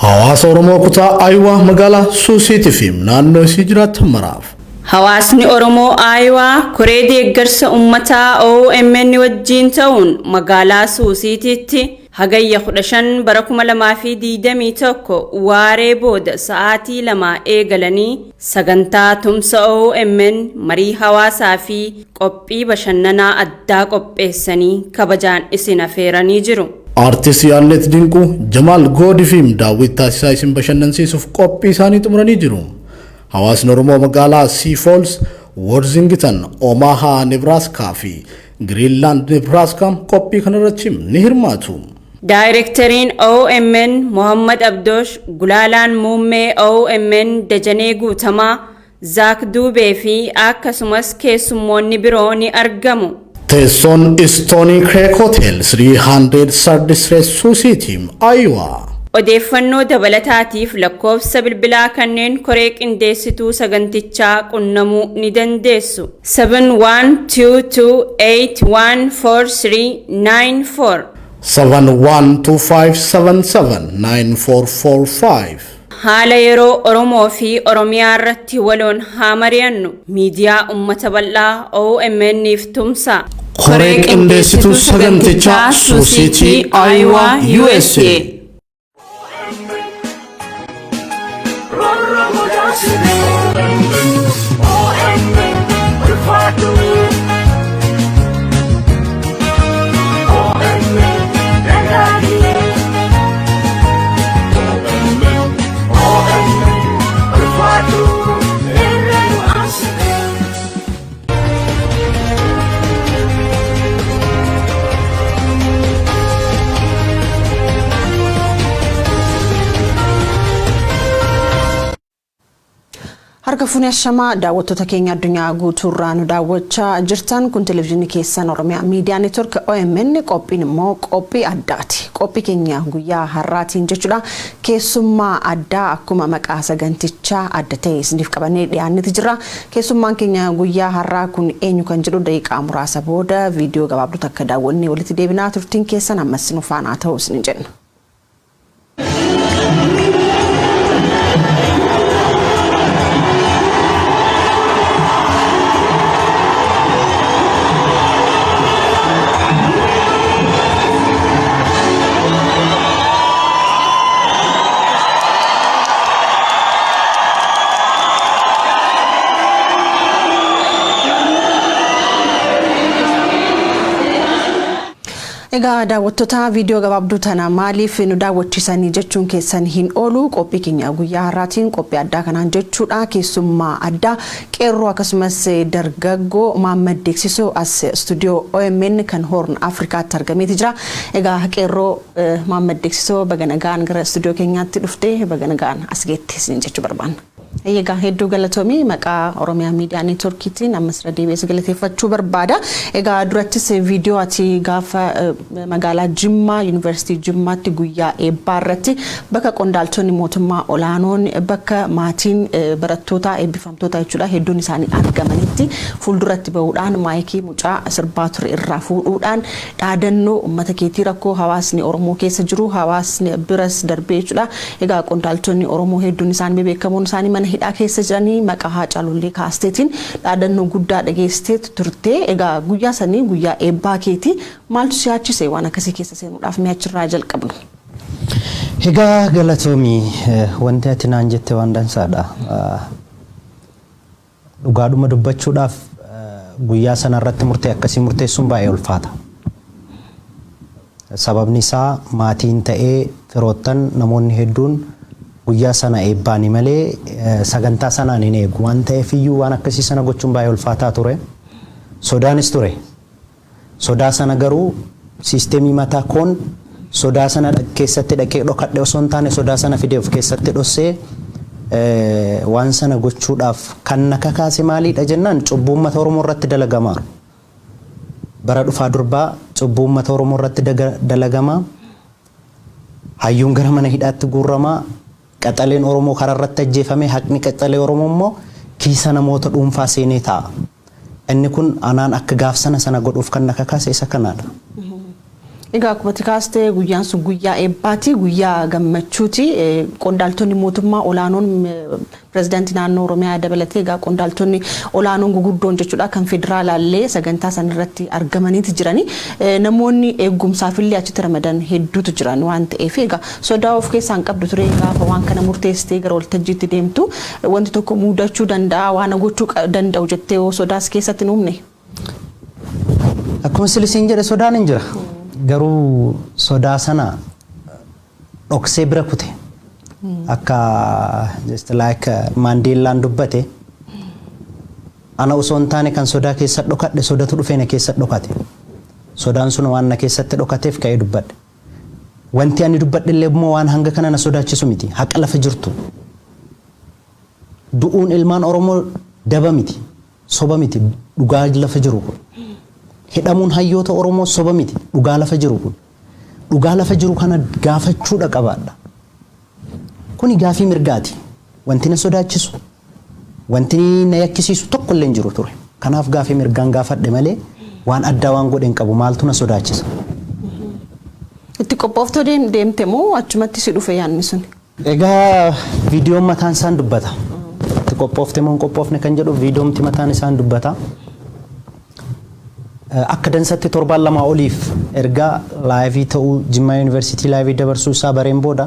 Hawaasa Oromoo kutaa Ayiwaa magaalaa Suusiitii fi naannoo isii jiraatan maraaf. Hawaasni Oromoo Ayiwaa koree deeggarsa uummataa OMN wajjin ta'uun magaalaa Suusiitiitti hagayya 15 bara 2021 waaree booda sa'aatii 2 eegalanii sagantaa tumsa OMN marii hawaasaa fi qophii bashannanaa addaa qopheessanii kabajaan isin affeeranii jiru. Artist Yaallet Dinquu Jamaal Goodii fi daawwit taasisaa isin bashannansiisuuf qophii isaanii xumuranii jiru. Hawaasni Oromoo magaalaa Sea Falls, Worthington, Omaha, Nebraska fi Greenland, Nebraska qophii kanarratti ni hirmaatu. Directoriin OMN Muhammad Abdosh, Gulaalaan Muummee OMN Dajanee Guutamaa, Zaak Duubee fi akkasumas keessummoonni biroo ni argamu. Teessoon Stony Creek Hotel 333 Suusiitii Ayiwaa. Odeeffannoo dabalataatiif lakkoofsa bilbilaa kanneen koree qindeessituu sagantichaa qunnamuu ni dandeessu. 7122814394 7125779445. Haala yeroo Oromoo fi Oromiyaa irratti waloon haa mari'annu. Miidiyaa uummata bal'aa OMN'if tumsa. Koree qindeessituu sagantichaa Suusiitii Ayiwaa USA. Harka fuunee ashamaa daawwattoota keenya addunyaa guutuurraa nu daawwachaa jirtan kun televezyiinii keessan Oromiyaa Miidiyaa Neetwork OMN qophiin immoo qophii addaati. Qophii keenya guyyaa har'aatiin jechuudha. Keessummaa addaa akkuma maqaa sagantichaa adda ta'e isiniif qabannee dhiyaanneeti jira. Keessummaan keenya guyyaa har'aa kun eenyu kan jedhu daqiiqaa muraasa booda viidiyoo gabaabduu akka daawwannee walitti deebinaa turtiin keessan ammas nu faana ta'uu isin jenna. Egaa daawwattoota viidiyoo gabaabduu tana maaliif nu daawwachiisanii jechuun keessan hin oolu. Qophii keenya guyyaa har'aatiin qophii addaa kanaan jechuudha. Keessummaa addaa qeerroo akkasumas dargaggoo Muhammad Deeksisoo as stuudiyoo OMN kan Horn Afrikaatti argameeti jira. Egaa qeerroo Muhammad Deeksisoo baga nagaan gara stuudiyoo keenyaatti dhuftee baga nagaan as geettee isin jechuu barbaanna. Egaa hedduu galatoomii maqaa Oromiyaa Miidiyaa Neetworkiitiin ammas deebi'ee galateeffachuu barbaada. Egaa durattis viidiyoo ati gaafa magaalaa Jimmaa Yuunivarsiitii Jimmaatti guyyaa eebbaa irratti bakka qondaaltonni mootummaa olaanoon bakka maatiin barattoota eebbifamtoota jechuudha hedduun isaanii argamanitti fuulduratti bahuudhaan maayikii mucaa sirbaa ture irraa fuudhuudhaan dhaadannoo uummata keetii rakkoo hawaasni Oromoo keessa jiru hawaasni biras darbee jechuudha. Egaa qondaaltonni Oromoo hedduun isaanii beekamoon isaanii mana hidhaa keessa jiranii maqaa Haacaaluu Kaasteetiin dhaadannoo guddaa dhageessitee turte. Egaa guyyaa sanii guyyaa eebbaa keetii maaltu siyaachise waan akkasii keessa seenuudhaaf mi'achirraa jalqabnu? Egaa galatoomii wanti ati naan jette waan dansaadha. Dhugaadhuma dubbachuudhaaf guyyaa sana irratti murtee akkasii murteessuun baay'ee ulfaata. Sababni isaa maatiin ta'ee firoottan namoonni hedduun guyyaa sana eebbaani malee sagantaa sanaan hin eegu waan ta'eef iyyuu waan akkasii sana gochuun baay'ee ulfaataa ture. Sodaanis ture. Sodaa sana garuu siisteemii mataa koon sodaa sana keessatti dhaqee dhokadhe osoo hin taane sodaa sana fidee of keessatti dhossee waan sana gochuudhaaf kan na kakaase maaliidha jennaan cubbuu uummata Oromoo irratti dalagamaa. Bara dhufaa durbaa cubbuu uummata Oromoo irratti dalagamaa. Hayyuun gara mana hidhaatti guurramaa. Qaxaleen Oromoo karaa irratti ajjeefame haqni qaxalee Oromoo immoo kiisa namoota dhuunfaa seenee taa'a. Inni kun anaan akka gaaf sana godhuuf kan na kakaase isa kanaadha. Egaa akkuma tikaaste guyyaan sun guyyaa eebbaati, guyyaa gammachuuti. Qondaaltonni mootummaa olaanoon pirezidaantii naannoo Oromiyaa dabalatee egaa qondaaltonni olaanoon guguddoon jechuudha kan federaalaallee sagantaa san irratti argamaniiti jirani. Namoonni eegumsaafillee achitti ramadan hedduutu jiran waan ta'eef egaa sodaa of keessaan qabdu ture gaafa waan kana murteessitee gara waltajjiitti deemtu wanti tokko mudachuu danda'a waan gochuu danda'u jettee sodaas keessatti hin uumne. Akkuma silisiin jedhe sodaan hin jira. Garuu sodaa sana dhoksee bira kute akka just like Mandeellaan dubbate ana osoo hin taane kan sodaa keessa dhokadhe sodatu dhufee na keessa dhokate sodaan sun waan na keessatti dhokateef ka'ee dubbadhe wanti ani dubbadhe illee immoo waan hanga kana na sodaachisu miti haqa lafa jirtu du'uun ilmaan Oromoo daba miti soba miti dhugaa lafa jiru kun hidhamuun hayyoota Oromoo soba miti dhugaa lafa jiru kun dhugaa lafa jiru kana gaafachuudha qabaadha kuni gaafii mirgaati wanti na sodaachisu wanti na yakkisiisu tokko illee hin jiru ture kanaaf gaafii mirgaan gaafadhe malee waan addaa waan godhen qabu maaltu na sodaachisa itti qophooftoo deemte moo achumatti si dhufe yaanni sun egaa viidiyoon mataan isaan dubbata itti qophoofte moo hin qophoofne kan jedhu viidiyoomti mataan isaan dubbata akka dansatti torbaan lama oliif erga laayivii ta'uu Jimmaa Yuunivarsiitii laayivii dabarsuu isaa bareen booda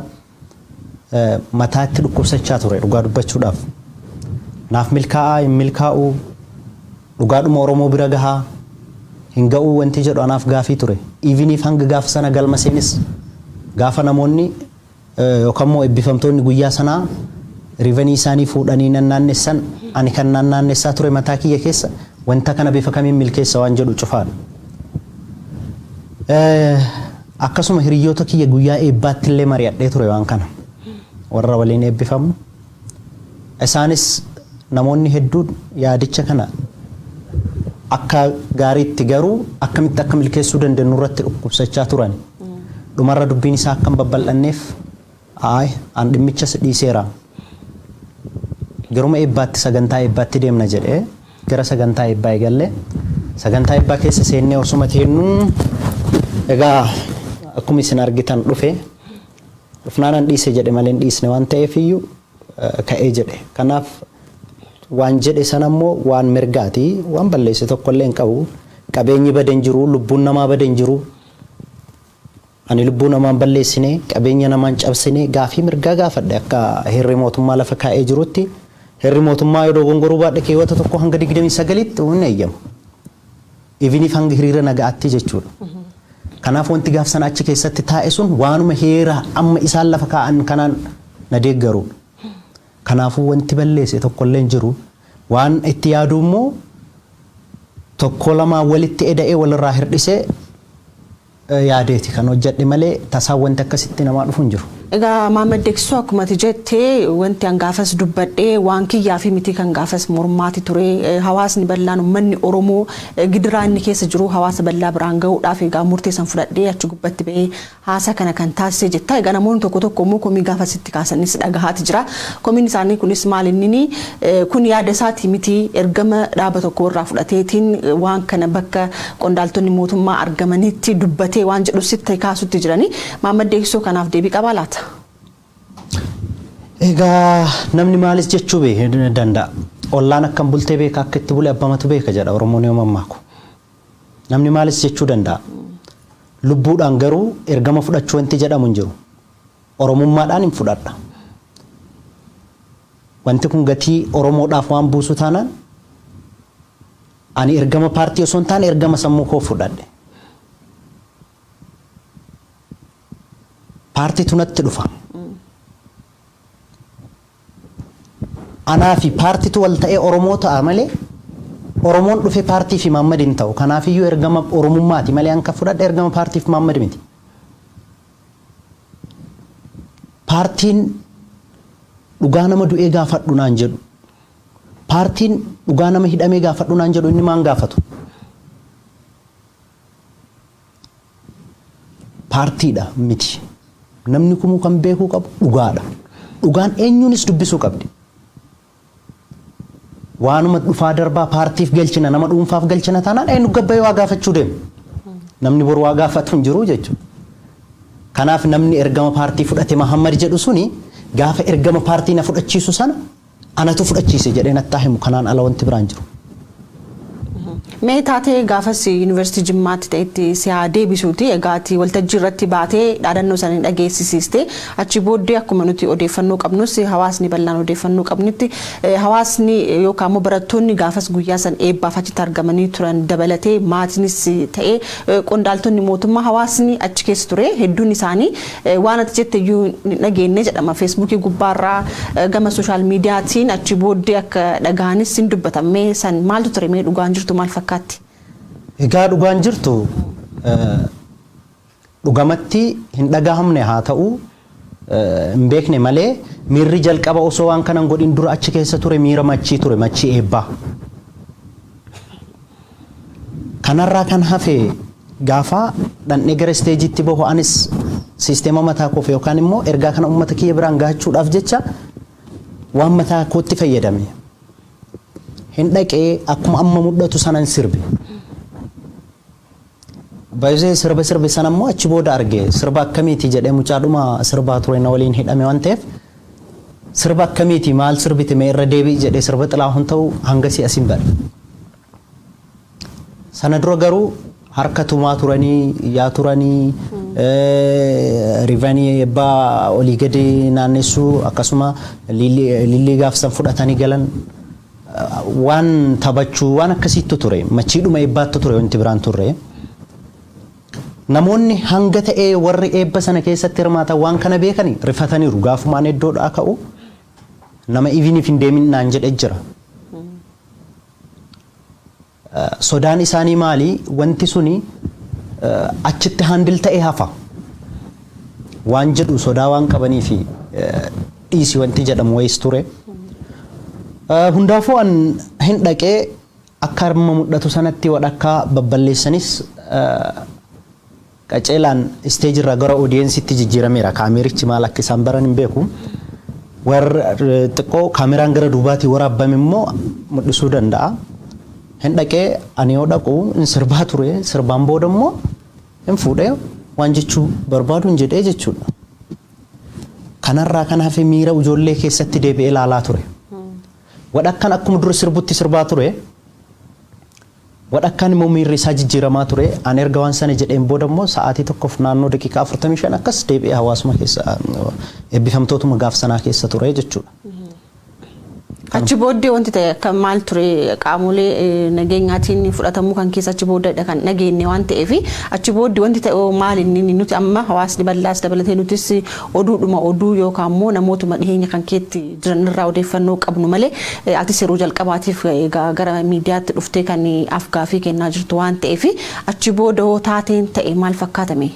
mataatti dhukkubsachaa ture dhugaa dubbachuudhaaf naaf milkaa'aa hin milkaa'uu dhugaadhuma Oromoo bira gahaa hin ga'uu wanti jedhu anaaf gaafii ture iiviniif hanga gaafa sana galma seenis gaafa namoonni yookaan immoo eebbifamtoonni guyyaa sanaa riivanii isaanii fuudhanii naannessan ani kan naannessaa ture mataa kiyya keessa wanta kana bifa kamiin milkeessa waan jedhu cufaadha. Akkasuma hiriyoota kiyya guyyaa eebbaatti illee mari'adhee ture waan kana warra waliin eebbifamnu. Isaanis namoonni hedduun yaadicha kana akka gaariitti garuu akkamitti akka milkeessuu dandeenyu irratti dhukkubsachaa turan. Dhumarra dubbiin isaa akka hin babbal'anneef an dhimmichas dhiiseera. Garuma eebbaatti sagantaa eebbaatti deemna jedhee gara sagantaa eebbaa eegalle sagantaa eebbaa keessa seennee osuma teennu egaa akkuma isin argitan dhufnaan an dhiise jedhe malee hin dhiisne waan ta'eef iyyuu ka'ee jedhe kanaaf waan jedhe sana immoo waan mirgaati waan balleesse tokko illee hin qabu qabeenyi bade hin jiru lubbuun namaa bade hin jiru ani lubbuu namaan balleessine qabeenya namaan cabsine gaafii mirgaa gaafadhe akka heerri mootummaa lafa kaa'ee jirutti herri mootummaa yoo dogongoruu baadhe keewwata tokko hanga 29tti hin eeyyamu. Iviniif hanga hiriira nagaatti jechuudha. Kanaaf wanti gaaf sana achi keessatti taa'e sun waanuma heera amma isaan lafa kaa'an kanaan na deeggaru. Kanaafuu wanti balleesse tokko illee hin jiru. Waan itti yaadu immoo tokko lama walitti eda'ee walirraa hirdhisee yaadeeti kan hojjedhe malee tasaa wanti akkasitti namaa dhufu hin jiru. Egaa Maammed Deeksisoo akkuma jettee wanti hangaafas dubbadhee waan kiyyaa fi miti kan gaafas mormaati ture hawaasni bal'aan uummanni Oromoo gidiraa inni keessa jiru hawaasa bal'aa biraan gahuudhaaf egaa murteessan fudhadhee achi gubbatti ba'ee haasaa kana kan taasisee jetta egaa namoonni tokko tokko immoo komii gaafasitti kaasanis dhagahaati jira komiin isaanii kunis maal inni kun yaada isaati miti ergama dhaaba tokko irraa fudhateetiin waan kana bakka qondaaltonni mootummaa argamanitti dubbatee waan jedhu sitti kaasutti jirani Maammed Deeksisoo kanaaf deebii qabaa laata? Egaa namni maalis jechuu danda'a. Ollaan akkam bultee beeka akka itti bule abbamatu beeka jedha Oromoon yoo mammaaku. Namni maalis jechuu danda'a. Lubbuudhaan garuu ergama fudhachuu wanti jedhamu hin jiru. Oromummaadhaan hin fudhadha. Wanti kun gatii Oromoodhaaf waan buusu taanaan ani ergama paartii osoo hin taane ergama sammuu koo fudhadhe. Paartiitu natti dhufa. Anaa fi paartiitu wal ta'ee Oromoo ta'a malee Oromoon dhufe paartii fi Maammed hin ta'u. Kanaaf iyyuu ergama Oromummaati malee anka fudhadhe ergama paartii fi Maammed miti. Paartiin dhugaa nama du'ee gaafadhu naan jedhu. Paartiin dhugaa nama hidhamee gaafadhu naan jedhu inni maan gaafatu. Paartiidha miti. Namni kumuu kan beekuu qabu dhugaadha. Dhugaan eenyuunis dubbisuu qabdi. Waanuma dhufaa darbaa paartiif galchina nama dhuunfaaf galchina taanaan eenyu gabbayee waa gaafachuu deemu. namni boru waa gaafatu hin jiru jechuudha. Kanaaf namni ergama paartii fudhate Mahammad jedhu suni gaafa ergama paartii na fudhachiisu sana anatu fudhachiise jedhee natti himu kanaan ala wanti biraan jiru. Mee taatee gaafas yuunivarsiitii Jimmaatti ta'etti siyaa deebisuuti egaati waltajjii irratti baatee dhaadannoo sana dhageessisiiste achi booddee akkuma nuti odeeffannoo qabnus hawaasni bal'aan odeeffannoo qabnutti hawaasni yookaan immoo barattoonni gaafas guyyaa san eebbaaf achitti argamanii turan dabalatee maatiinis ta'ee qondaaltonni mootummaa hawaasni achi keessa ture hedduun isaanii waan ati jette iyyuu dhageenye jedhama feesbuukii gubbaarraa gama sooshaal miidiyaatiin achi booddee akka dhagaanis hin dubbatamee san maaltu ture mee dhugaan jirtu maal fakkaata? Egaa dhugaan jirtu dhugamatti hin dhagahamne haa ta'u hin beekne malee miirri jalqaba osoo waan kanan godhin dura achi keessa ture miira machii ture machii eebbaa. Kanarraa kan hafe gaafa dhandhee gara isteejiitti bahu anis siisteema mataa koof yookaan immoo ergaa kana uummata kiyya biraan gahachuudhaaf jecha waan mataa kootti fayyadame. Hin dhaqee akkuma amma mul'atu sanan sirbe. Baay'ee sirbe sana immoo achi booda arge sirba akkamiiti jedhee mucaadhuma sirbaa ture na waliin hidhame waan ta'eef sirba akkamiiti maal sirbite mee irra deebi'i jedhee sirba Xilaahuun ta'u hanga si asin bada. Sana dura garuu harka tumaa turanii yaa turanii rivanii ebbaa olii gadi naannessuu akkasuma lillii gaafsan fudhatanii galan waan taphachuu waan akkasiitu ture machiidhuma eebbaattu ture wanti biraan turre. Namoonni hanga ta'ee warri eebba sana keessatti hirmaatan waan kana beekanii rifataniiru gaafumaan iddoodhaa ka'u nama iviiniif hin deemin naan jedhe jira. Sodaan isaanii maali wanti suni achitti handil ta'ee hafa waan jedhu sodaa waan qabanii fi dhiisi wanti jedhamu wayis ture. Hundaafuu an hin dhaqee akka harma mul'atu sanatti wadhakkaa babballeessanis qaceelaan isteejirraa gara oodiyensitti jijjiirameera. Kaamerichi maal akka isaan baran hin beeku. Warra xiqqoo kaameraan gara duubaatii waraabame immoo mul'isuu danda'a. Hin dhaqee ani yoo dhaqu hin sirbaa ture sirbaan booda immoo hin fuudhee waan jechuu barbaadu hin jedhee jechuudha. Kanarraa kan hafe miira ijoollee keessatti deebi'ee ilaalaa ture. Wadhakkaan akkuma dura sirbutti sirbaa ture. Wadhakkaan immoo miirri isaa jijjiiramaa ture. Ani erga waan sana jedheen booda immoo sa'aatii tokkoof naannoo daqiiqaa 45 akkas deebi'ee hawaasuma keessa eebbifamtootuma gaaf sanaa keessa ture jechuudha. Achi booddee wanti ta'e akka maal ture qaamolee nageenyaatiin fudhatamuu kan keessa achi booddeedha kan nageenye waan ta'eef achi booddee wanti ta'e maal inni nuti amma hawaasni bal'aas dabalatee nutis oduudhuma oduu yookaan immoo namootuma dhiyeenya kan keetti jiran irraa odeeffannoo qabnu malee ati yeroo jalqabaatiif gara miidiyaatti dhuftee kan afgaafii kennaa jirtu waan ta'eef achi booda taateen ta'e maal fakkaatame?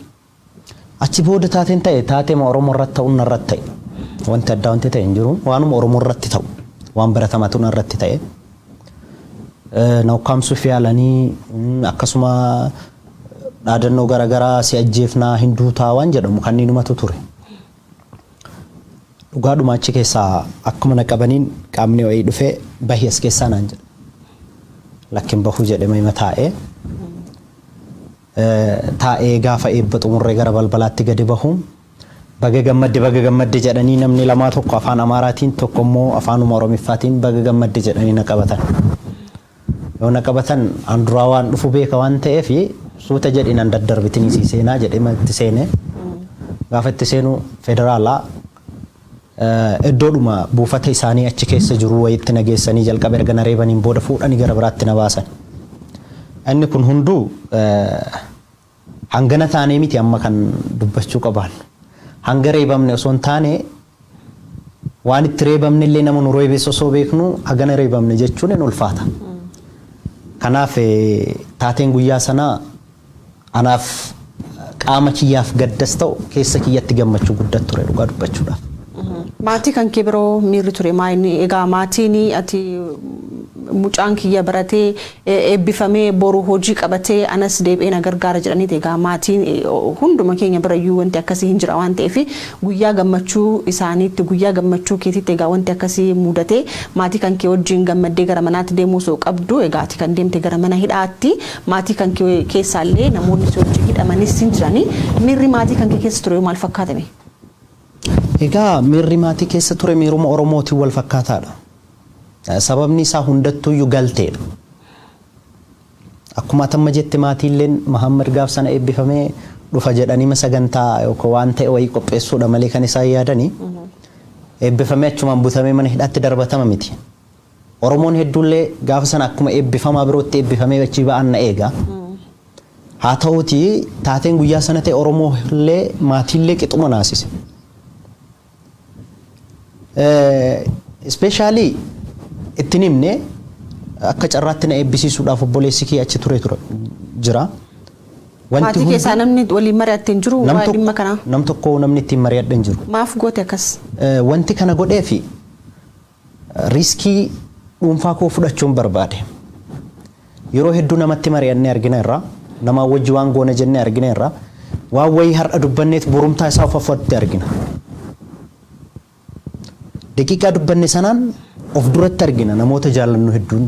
Achi booda taateen ta'e taateema Oromoo irratti ta'uun irratti ta'e wanti addaa wanti ta'e hin jiru waanuma Oromoo irratti ta'u. Waan baratamatu irratti ta'e na ukkaamsuuf yaalanii akkasuma dhaadannoo garaagaraa si ajjeefnaa hinduutaa waan jedhamu kanneenumatu ture. Dhugaadhuma achi keessaa akkuma na qabaniin qaamni wayii dhufee bahii as keessaa naan jedha. Lakkin bahuu jedhee mayma taa'ee gaafa eebba xumurree gara balbalaatti gadi bahuun baga gammadde jedhanii namni lamaa tokko afaan Amaaraatiin tokko immoo afaanuma Oromiffaatiin baga gammadde jedhanii na qabatan. Yoo na qabatan an duraa waan dhufu beeka waan ta'eef suuta jedhi nan daddarbitinii si seenaa jedhee itti seene. Gaafa itti seenu federaalaa iddoodhuma buufata isaanii achi keessa jiru wayitti na geessanii jalqaba erga na reebaniin booda fuudhanii gara biraatti na baasan. Inni kun hunduu hangana taanee miti amma kan dubbachuu qaban. Hanga reebamne osoo hin taane waan itti reebamne illee nama nu reebees osoo beeknu hagana reebamne jechuun hin ulfaata. Kanaaf taateen guyyaa sanaa anaaf qaama kiyyaaf gaddas ta'u keessa kiyyatti gammachuu guddaa ture dhugaa dubbachuudhaaf. Maatii kan kee biroo miirri ture maayini egaa maatiin ati mucaan kiyya baratee eebbifamee boru hojii qabatee anas deebi'ee na gargaara jedhanii egaa maatiin hunduma keenya birayyuu wanti akkasii hin jira waan ta'eef guyyaa gammachuu isaaniitti guyyaa gammachuu keetiitti egaa wanti akkasii mudatee maatii kan kee wajjin gammaddee gara manaatti deemuu soo qabdu egaa ati kan deemte gara mana hidhaatti maatii kan kee keessaallee namoonni si wajjin hidhamanis hin jiranii miirri maatii kan kee keessa ture maal fakkaatame? Egaa miirri maatii keessa ture miiruma Oromootiin wal fakkaataadha. Sababni isaa hundattuuyyuu galteedha. Akkuma atamma jette maatiilleen Mahammad gaaf sana eebbifamee dhufa jedhanii sagantaa yookaan waan ta'e wayii qopheessuudha malee kan isaan yaadanii eebbifamee achumaan butamee mana hidhaatti darbatama miti. Oromoon hedduullee gaafa sana akkuma eebbifamaa birootti eebbifamee achi ba'an na eega. Haa ta'uuti taateen guyyaa sana ta'e Oromoollee maatiillee qixuma naasise. Especially ittiin himne akka carraatti na eebbisiisuudhaaf obboleessi kee achi ture jira. Maatii keessaa namni waliin mari'atte hin jiru waa dhimma kana? Nam tokko namni ittiin mari'adhe hin jiru. Maaf goote akkas? Wanti kana godheefi riiskii dhuunfaa koo fudhachuun barbaade. Yeroo hedduu namatti mari'annee argina irraa nama wajji waan goona jennee argina irraa waan wayii har'a dubbanneet borumtaa isaa uffatti argina. Daqiiqaa dubbanne sanaan of duratti argina namoota jaallannu hedduun.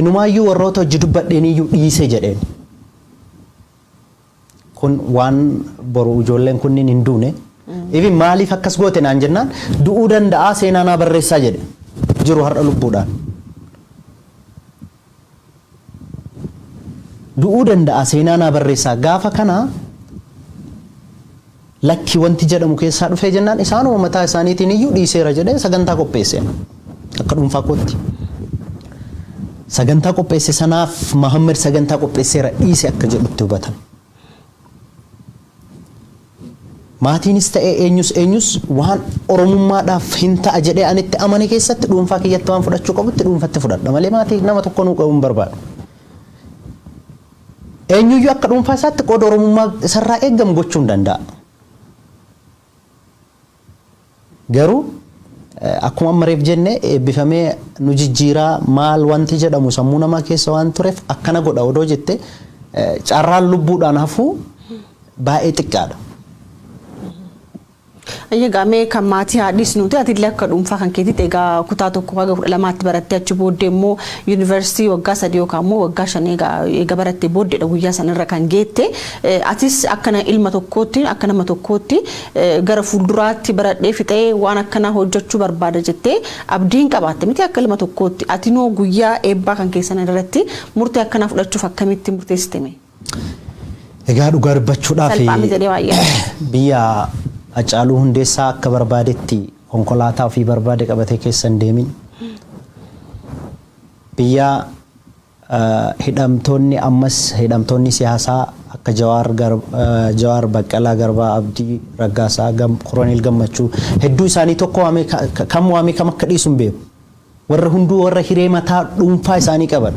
Inumaayyuu warroota hojii dubbadheeniyyuu dhiise jedheen. Kun waan boru ijoolleen kunniin hin duune. Ifi maaliif akkas goote naan jennaan du'uu danda'a seenaa naa barreessaa jedhe jiru har'a lubbuudhaan. Du'uu danda'a seenaa naa barreessaa gaafa kana lakki wanti jedhamu keessaa dhufee jennaan isaanuma mataa isaaniitiin iyyuu dhiiseera jedhee sagantaa qopheesse akka dhuunfaa kootti. Sagantaa qopheesse sanaaf Mahammad sagantaa qopheesseera dhiise akka jedhutti hubatan. Maatiinis ta'ee eenyus waan Oromummaadhaaf hin ta'a jedhee anitti amane keessatti dhuunfaa kiyyatti waan fudhachuu qabutti dhuunfatti fudhadha malee maatii nama tokko nuu qabuun barbaadu. Eenyuyyuu akka dhuunfaa isaatti qooda Oromummaa isarraa eeggamu gochuu hin danda'a. Garuu akkuma ammareef jenne eebbifamee nu jijjiiraa maal wanti jedhamu sammuu namaa keessa waan tureef akkana godha odoo jette carraan lubbuudhaan hafuu baay'ee xiqqaadha. Ayyagamee kan maatii haadhis nuti atillee akka dhuunfaa kan keetitti egaa kutaa tokko haga 12tti barattee achi booddee immoo yuunivarsiitii waggaa 3 yookaan immoo waggaa 5 egaa barattee booddeedha guyyaa sanarra kan geette atis akkana ilma tokkootti akka nama tokkootti gara fuulduraatti baradhee fixee waan akkana hojjechuu barbaada jettee abdiin qabaatte miti akka ilma tokkootti atinoo guyyaa eebbaa kan keessan irratti murtee akkana fudhachuuf akkamitti murteessiteme? Egaa dhugaa dubbachuudhaaf biyya Hacaaluu Hundeessaa akka barbaadetti konkolaataa ofii barbaade qabatee keessa hin deemin. Biyya hidhamtoonni ammas hidhamtoonni siyaasaa akka Jawaar Baqqalaa Garbaa Abdii Raggaasaa Koroneel Gammachuu hedduu isaanii tokko kam waamee kam akka dhiisu hin beeku. Warra hunduu warra hiree mataa dhuunfaa isaanii qaban.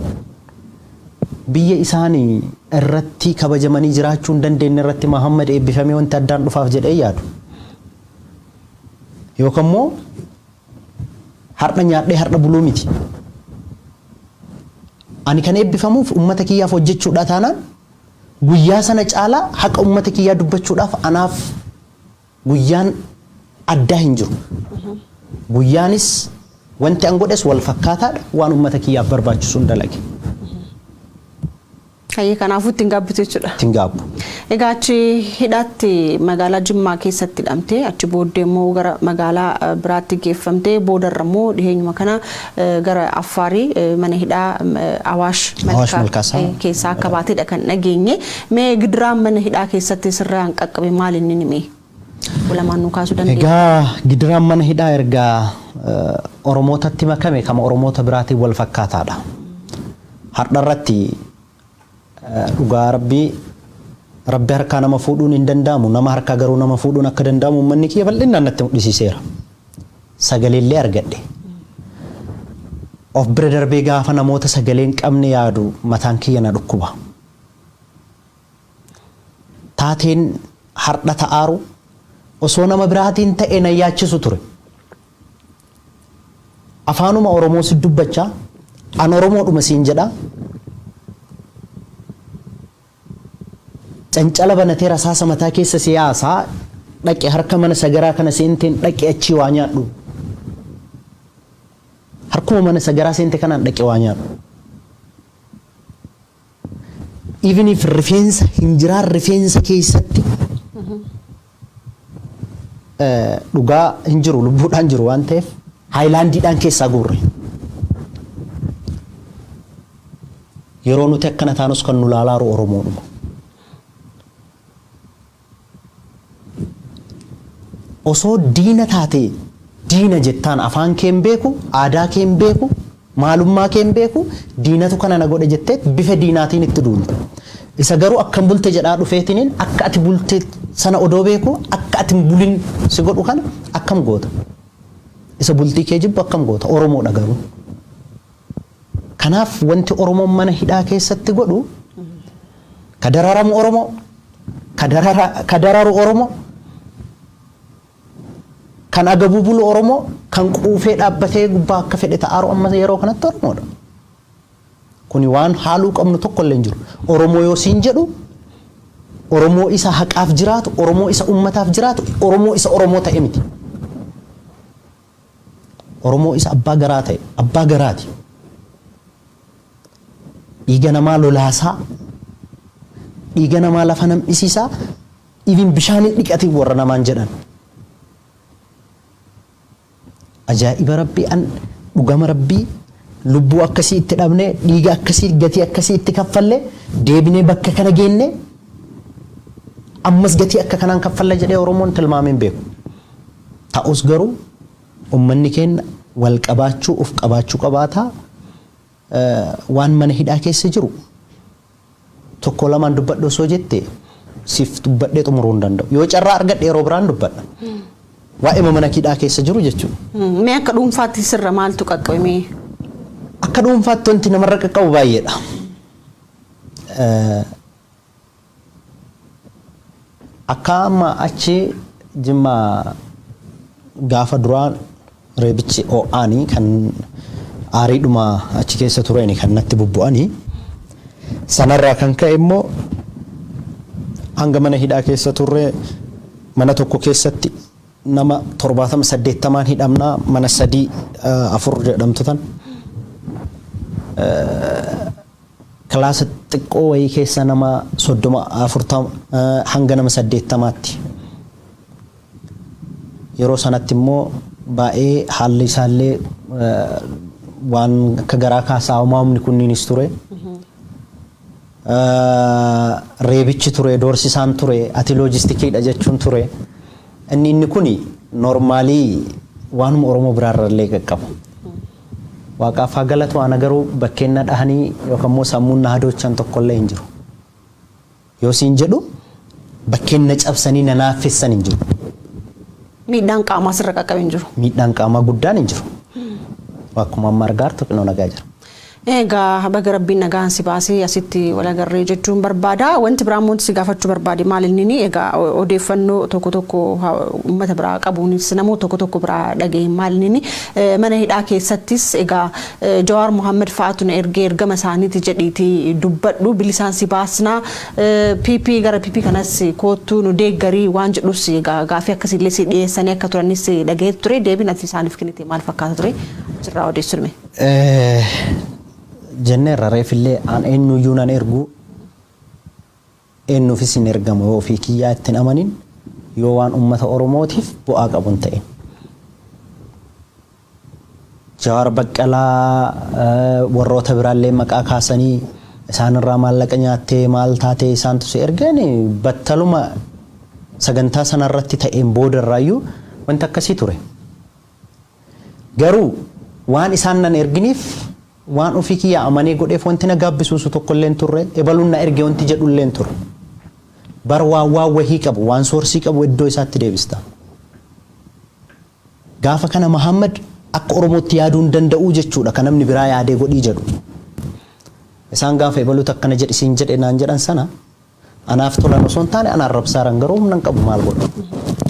Biyya isaanii irratti kabajamanii jiraachuu hin dandeenye irratti Mahammad eebbifamee wanti addaan dhufaaf jedhee yaadu. Yookaan immoo har'a nyaadhee har'a buluu miti. Ani kan eebbifamuuf uummata kiyyaaf hojjechuudha taanaan guyyaa sana caalaa haqa uummata kiyyaa dubbachuudhaaf anaaf guyyaan addaa hin jiru. Guyyaanis wanti an godhes wal fakkaataadha waan uummata kiyyaaf barbaachisu hin dalage. Kayyee kanaafuu ittiin gaabbitu jechuudha. Ittiin gaabbu. Egaa achi hidhaatti magaalaa Jimmaa keessatti hidhamtee achi booddee immoo gara magaalaa biraatti geeffamtee boodarra immoo dhiheenyuma kana gara Affaarii mana hidhaa Awaash Malkaa keessaa akka baateedha kan dhageenye. Mee gidiraan mana hidhaa keessatti sirraan qaqqabe maal inni hime? Ulamaan nu kaasuu dandeenya. Egaa gidiraan mana hidhaa ergaa Oromootatti makame kama Oromoota biraatiin wal fakkaataadha. Har'a irratti dhugaa rabbi harkaa nama fuudhuun hin danda'amu nama harkaa garuu nama fuudhuun akka danda'amu uummanni kiyya bal'inaan natti mul'isiiseera. Sagaleellee argadhe. Of bira darbee gaafa namoota sagalee hin qabne yaadu mataan kiyya na dhukkuba. Taateen har'a ta'aaru osoo nama biraatiin ta'e na yaachisu ture. Afaanuma Oromoo si dubbachaa An Oromoodhuma siin jedha. Cancala banatee rasaasa mataa keessa siyaasaa dhaqee harka mana sagaraa kana seenteen dhaqee achi waa nyaadhu. Harkuma mana sagaraa seente kanaan dhaqee waa nyaadhu. Even if rifeensa hin jiraan rifeensa keessatti dhugaa hin jiru lubbuudhaan jiru waan ta'eef haayilaandiidhaan keessaa guurre. Yeroo nuti akkana taanus kan nu laalaaru Oromoodhuma. Osoo diina taate diina jettaan afaan kee hin beeku, aadaa kee hin beeku, maalummaa kee hin beeku, diinatu kana na godhe jettee bifa diinaatiin itti duulta. Isa garuu akkam bulte jedhaa dhufeetiniin akka ati bulte sana odoo beeku akka ati hin bulin si godhu kana akkam goota. Isa bultii kee jibbu akkam goota Oromoodha garuu. Kanaaf wanti Oromoon mana hidhaa keessatti godhu ka dararamu Oromoo, ka dararu Oromoo, kan agabuu bulu Oromoo, kan quufee dhaabbatee gubbaa akka fedhe ta'aaru amma yeroo kanatti Oromoodha. Kuni waan haaluu qabnu tokko illee hin jiru. Oromoo yoo siin jedhu Oromoo isa haqaaf jiraatu, Oromoo isa ummataaf jiraatu, Oromoo isa Oromoo ta'e miti. Oromoo isa abbaa garaa ta'e, abbaa garaati. Dhiiga namaa lolaasaa, dhiiga namaa lafa nam'isiisaa, even bishaaniin dhiqatii warra namaan jedhan. Ajaa'iba Rabbii an dhugama Rabbii lubbuu akkasii itti dhabnee dhiiga akkasii gatii akkasii itti kaffallee deebinee bakka kana geenne ammas gatii akka kanaan kaffalle jedhee Oromoon tilmaamee hin beeku. Ta'us garuu uummanni keenya wal qabaachuu of qabaachuu qabaataa waan mana hidhaa keessa jiru tokko lamaan dubbadhu osoo jettee siif dubbadhee xumuruu hin danda'u. Yoo carraa argadhe yeroo biraan dubbadha. Waa'ee mana hidhaa keessa jiru jechuudha. Mee akka dhuunfaatti sirra maaltu qaqqabame? Akka dhuunfaatti wanti namarra qaqqabu baay'eedha. Akka amma achi Jimma gaafa duraan reebichi OA'anii kan aariidhuma achi keessa tureen kan natti bubbu'anii sanarraa kan ka'e immoo hanga mana hidhaa keessa turre mana tokko keessatti nama 70-80 hidhamnaa mana 3-4 jedhamtu tan kilaasa xiqqoo wayii keessa nama 30-40 hanga nama 80tti yeroo sanatti immoo baay'ee haalli isaallee waan akka garaa kaasaa uumamni kunniinis ture reebichi ture doorsisaan ture ati loojistikiidha jechuun ture inni kuni normaalii waanuma Oromoo biraarrallee qaqqabu. Waaqaaf haa galatu ana garuu bakkeen na dhahanii yookaan immoo sammuun na hadoochan tokkollee hin jiru. Yoo siin jedhu bakkeen na cabsanii na naaffessan hin jiru. Miidhaan qaamaa sirra qaqqabe hin jiru. Miidhaan qaamaa guddaan hin jiru. Akkuma amma argaa jirtu xinnoo nagaa jira. Egaa baga Rabbiin nagaan si baasee asitti wal agarree jechuun barbaada. Wanti biraan wanti si gaafachuu barbaade maal inni egaa odeeffannoo tokko tokko uummata biraa qabuunis namoota tokko tokko biraa dhaga'e maal inni mana hidhaa keessattis egaa Jawaar Mohaammed fa'aatu na ergama isaaniiti jedhiiti dubbadhu bilisaan si baasnaa PP gara PP kanas koottuu nu deeggarii waan jedhus egaa gaafii akkasiillee si dhiyeessanii akka turanis dhaga'ee ture deebiin ati isaaniif kennite maal fakkaata ture jirraa odeessuume. Jenneerra reefillee aan eenyuyyuu nan ergu eenyuufis hin ergamu yoo ofii kiyyaa ittiin amanin yoo waan uummata Oromootiif bu'aa qabu hin ta'in. Jawaar Baqqalaa warroota biraallee maqaa kaasanii isaanirraa maallaqa nyaattee maal taatee isaantu si ergan battaluma sagantaa sanarratti ta'een boodarraayyuu wanti akkasii ture. Garuu waan isaan nan erginiif waan ofii kiyyaa amanee godheef wanti na gaabbisuusu tokkollee turre ebaluun na erge wanti jedhullee turre bar waan wahii qabu waan soorsii qabu iddoo isaatti deebista. Gaafa kana Muhammad akka Oromootti yaaduu hin danda'u jechuudha kan namni biraa yaadee godhii jedhu. Isaan gaafa ebaluutu akkana jedhisiin jedhe naan jedhan sana anaaf tolan osoo hin taane anaan rabsaaran garuu humna hin qabu maal godhu.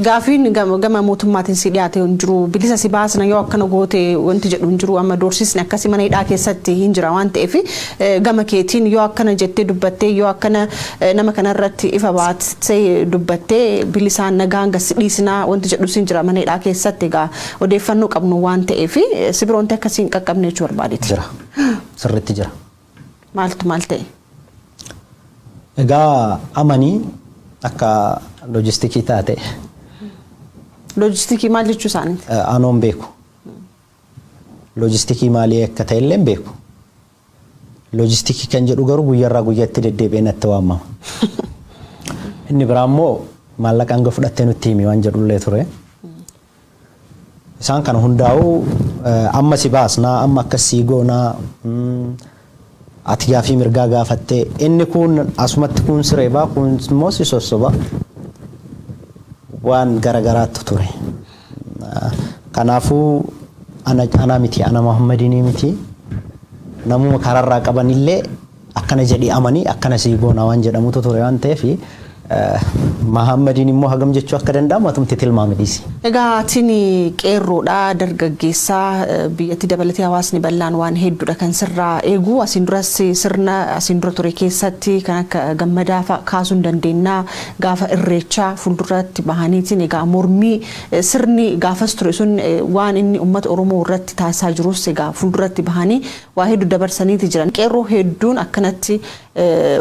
Gaafiin gama mootummaatiin si dhiyaate hin jiru bilisa si baasna yoo akkana goote wanti jedhu hin jiru amma doorsisni akkasii mana hidhaa keessatti hin jira waan ta'eef gama keetiin yoo akkana jettee dubbattee yoo akkana nama kanarratti ifa baattee dubbattee bilisaan nagaan gas dhiisnaa wanti jedhu sin jira mana hidhaa keessatti egaa odeeffannoo qabnu waan ta'eef si biroonti akkasiin qaqqabne jechuu barbaadeeti. Jira. Sirriitti jira. Maaltu maal ta'e? Egaa amanii akka loojistikii taate. Loojistikii maal jechuu isaaniiti? Anoon beeku. Loojistikii maalii akka ta'e illee beeku. Loojistikii kan jedhu garuu guyyaarraa guyyaatti deddeebi'ee natti waamama. Inni biraa immoo maallaqa hanga fudhattee nutti himi waan jedhullee ture. Isaan kana hundaa'uu amma si baasnaa amma akkasii goonaa ati gaafii mirgaa gaafattee inni kun asumatti kun sireebaa kun immoo si sossoba waan garagaraatti ture. Kanaafuu ana miti ana Muhammadinii miti namuma kararraa qabanillee akkana jedhi amanii akkana sii goonaa waan jedhamutu ture waan ta'eef Muhammadin immoo hagam jechuu akka danda'amu atumti tilmaame dhiisi. Egaa tini qeerroodha dargaggeessaa biyyatti dabalatee hawaasni bal'aan waan hedduudha kan sirraa eegu asiin duras sirna asiin dura ture keessatti kan akka gammadaa kaasuu hin dandeenyaa gaafa irreechaa fuulduratti bahaniitiin egaa mormii sirni gaafas ture sun waan inni uummata Oromoo irratti taasisaa jirus egaa fuulduratti bahanii waa hedduu dabarsaniiti jiran qeerroo hedduun akkanatti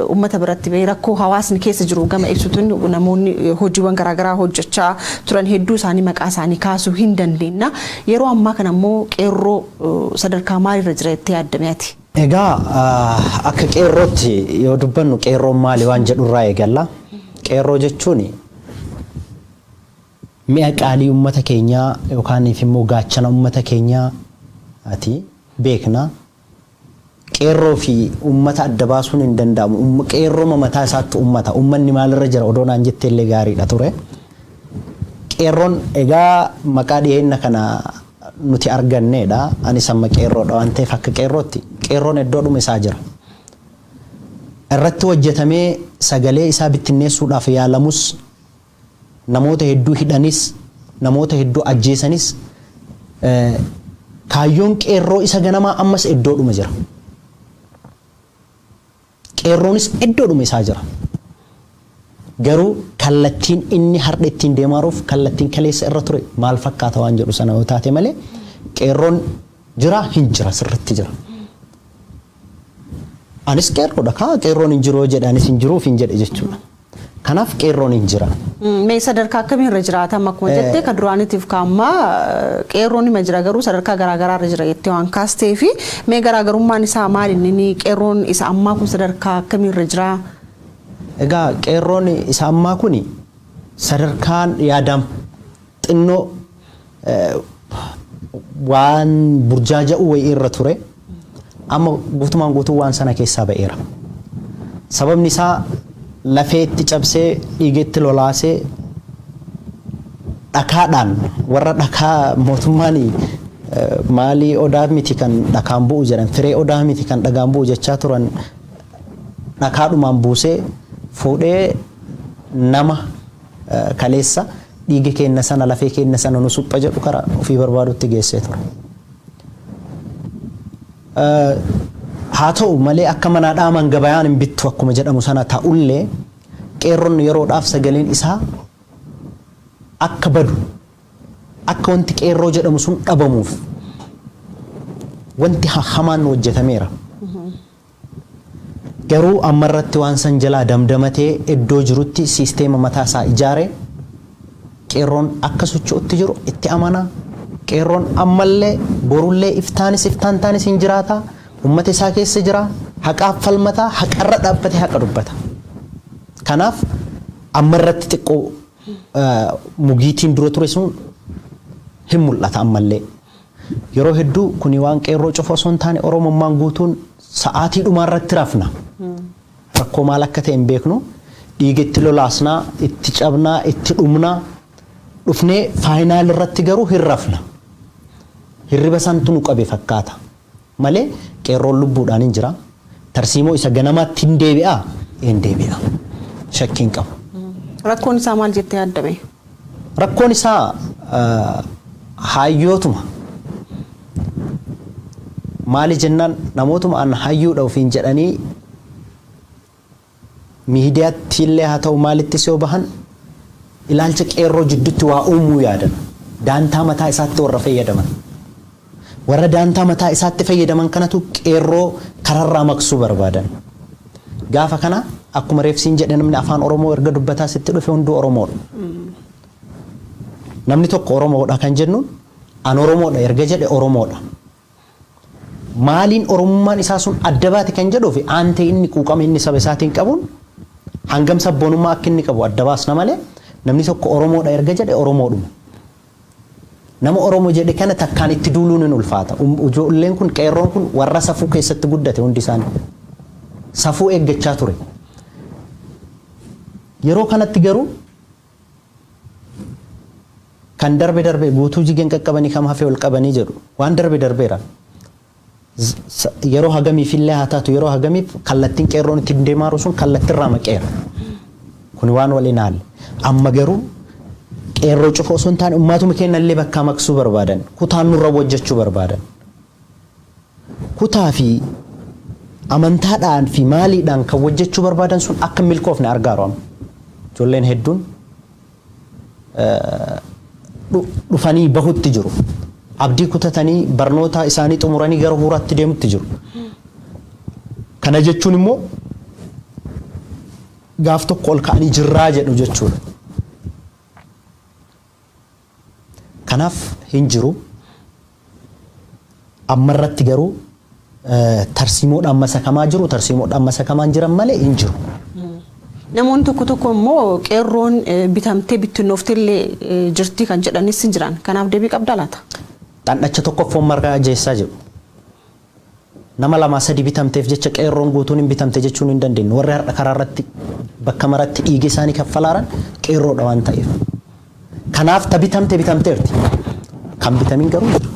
uummata biratti bahee rakkoo hawaasni keessa jiru gama ibsutuun namoonni hojiiwwan garaagaraa hojjechaa turan hedduu isaanii maqaa isaanii kaasuu hin dandeenya. Yeroo ammaa kana immoo qeerroo sadarkaa maalirra jira jettee yaaddameeti? Egaa akka qeerrootti yoo dubbannu qeerroon maali waan jedhurraa eegalla. Qeerroo jechuun mi'a qaalii uummata keenyaa yookaan immoo gaachana uummata keenyaa ati beekna. Qeerroo fi uummata adda baasuun hin danda'amu. Qeerroo mataa isaatti uummata. Uummanni maalirra jira odoo naan jettee illee gaariidha ture. Qeerroon egaa maqaa dhiyeenya kana nuti arganneedha. Anis amma qeerroodha waan ta'eef akka qeerrootti qeerroon iddoo dhume isaa jira. Irratti hojjetamee sagalee isaa bittinneessuudhaaf yaalamus namoota hedduu hidhanis namoota hedduu ajjeesanis kaayyoon qeerroo isa ganamaa ammas iddoo dhume jira. Qeerroonis iddoo dhume isaa jira. Garuu kallattiin inni har'a ittiin deemaa jiruuf kallattiin kaleessa irra ture maal fakkaata waan jedhu sana yoo taate malee qeerroon jira hin jira sirriitti jira. Anis qeerroodha kaa qeerroon hin jiru jedhanis hin jiruuf hin jedhe jechuudha. Kanaaf qeerroon hin jira. Mee sadarkaa akkamiirra jiraata akkuma jettee kan duraaniitiif kaammaa qeerroon nima jira garuu sadarkaa garaagaraarra jira jettee waan kaastee fi mee garaagarummaan isaa maali inni qeerroon isa ammaa kun sadarkaa akkamiirra jira? Egaa qeerroon isa ammaa kun sadarkaan yaadam xinnoo waan burjaaja'u wayii irra ture amma guutumaan guutuu waan sana keessaa ba'eera. Sababni isaa lafeetti cabsee dhiigeetti lolaasee dhakaadhaan warra dhakaa mootummaan maalii odaa miti kan dhakaan bu'u jedhan firee odaa miti kan dhagaan bu'u jechaa turan dhakaadhumaan buusee fuudhee nama kaleessa dhiige kenna sana lafee kenna sana nu supha jedhu karaa ofii barbaadutti geessee ture. Haa ta'u malee akka manaa dhaaman gabayaan hin bittu akkuma jedhamu sana ta'ullee qeerroon yeroodhaaf sagaleen isaa akka badu akka wanti qeerroo jedhamu sun dhabamuuf wanti hamaan hojjetameera. Garuu ammarratti waan san jalaa damdamatee iddoo jirutti siisteema mataa isaa ijaare qeerroon akka socho'utti jiru itti amana. Qeerroon ammallee borullee iftaanis iftaan taanis hin jiraata. Uummata isaa keessa jira haqaaf falmata haqarra dhaabbate haqa dubbata. Kanaaf ammarratti xiqqoo mugiitiin dura ture sun hin mul'ata ammallee. Yeroo hedduu kuni waan qeerroo cufa osoo hin taane Oromummaan guutuun sa'aatii dhumaarratti rafna. Rakkoo maal akka ta'e hin beeknu dhiigetti lolaasnaa itti cabnaa itti dhumnaa dhufnee faayinaal irratti garuu hin rafna. Hirriba santu nu qabe fakkaata. Malee qeerroon lubbuudhaan hin jira. Tarsiimoo isa ganamaatti hin deebi'a. Hin deebi'a. Shakkiin qabu. Rakkoon isaa maal jettee yaaddame? rakkoon isaa hayyootuma maali jennaan namootuma an hayyuudha ofiin jedhanii miidiyaatti illee haa ta'u maalitti soo bahan ilaalcha qeerroo jidduutti waa uumuu yaadan daantaa mataa isaatti warra fayyadaman warra daantaa mataa isaatti fayyadaman kanatu qeerroo kararraa maqsuu barbaadan gaafa kana akkuma reefsiin jedhe namni afaan oromoo erga dubbataa sitti dhufe hunduu oromoodha namni tokko oromoodha kan jennuun an oromoodha erga jedhe oromoodha maaliin oromummaan isaa sun adda baate kan jedhuufi aante inni quuqama inni saba isaatiin qabuun hangam sabboonummaa akka inni qabu adda baasna malee namni tokko oromoodha erga jedhe oromoodhuma nama oromoo jedhe kana takkaan itti duuluun hin ulfaata ijoolleen kun qeerroon kun warra safuu keessatti guddate hundi isaanii safuu eeggachaa ture yeroo kanatti garuu kan darbe guutuu jigeen qaqqabanii kam hafee ol qabanii jedhu waan darbeera yeroo hagamiif illee haa taatu yeroo hagamiif kallattiin qeerroon itti deemaaru sun kallattiirraa maqeera kun waan waliin haalle amma garuu qeerroo cufa osoo hin taane ummaatuma keenya illee bakka maqsuu barbaadan kutaan nurra hojjechuu barbaadan kutaa fi amantaadhaan fi maaliidhaan kan hojjechuu barbaadan sun akka milkoofne argaaru amma ijoolleen hedduun dhufanii bahutti jiru abdii kutatanii barnoota isaanii xumuranii gara huuraatti deemutti jiru kana jechuun immoo gaaf tokko ol ka'anii jirraa jedhu jechuudha kanaaf hin jiru ammarratti garuu tarsiimoodhaan masakamaa jiru tarsiimoodhaan masakamaa jiran malee hin jiru. Namoonni tokko immoo qeerroon bitamtee bittinnooftillee jirti kan jedhanis hin jiran kanaaf deebii qabdaa laata? Xannacha tokkoffoon margaa jeessaa jiru. Nama lama sadi bitamteef jecha qeerroon guutuun hin bitamte jechuun hin dandeenye warri har'a karaa irratti bakka maratti dhiigee isaanii kaffalaaran qeerroodha waan ta'eef. Kanaaf ta bitamteerti. Kan bitamin garuu jiru.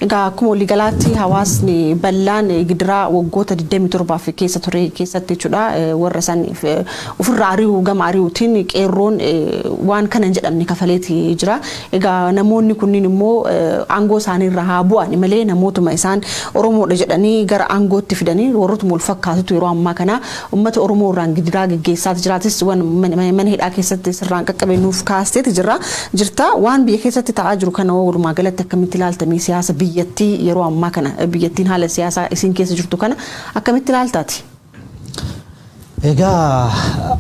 Egaa akkuma waliigalaatti hawaasni bal'aan gidiraa waggoota 27 keessa ture keessatti jechuudha warra san ofirraa ari'uu gama ari'uutiin qeerroon waan kana hin jedhamne kafaleeti jira. Egaa namoonni kunniin immoo aangoo isaaniirra haa bu'an malee namootuma isaan Oromoodha jedhanii gara aangootti fidanii warrootuma wal fakkaatutu yeroo ammaa kana uummata Oromoo irraan gidiraa geggeessaa jiraatis mana hidhaa keessatti sirraan qaqqabee nuuf kaasteeti jirta waan biyya keessatti ta'aa jiru kana walumaa galatti akkamitti ilaaltamii siyaasa biyyattii yeroo ammaa kana biyyattiin haala siyaasaa isin keessa jirtu kana akkamitti ilaaltaati? Egaa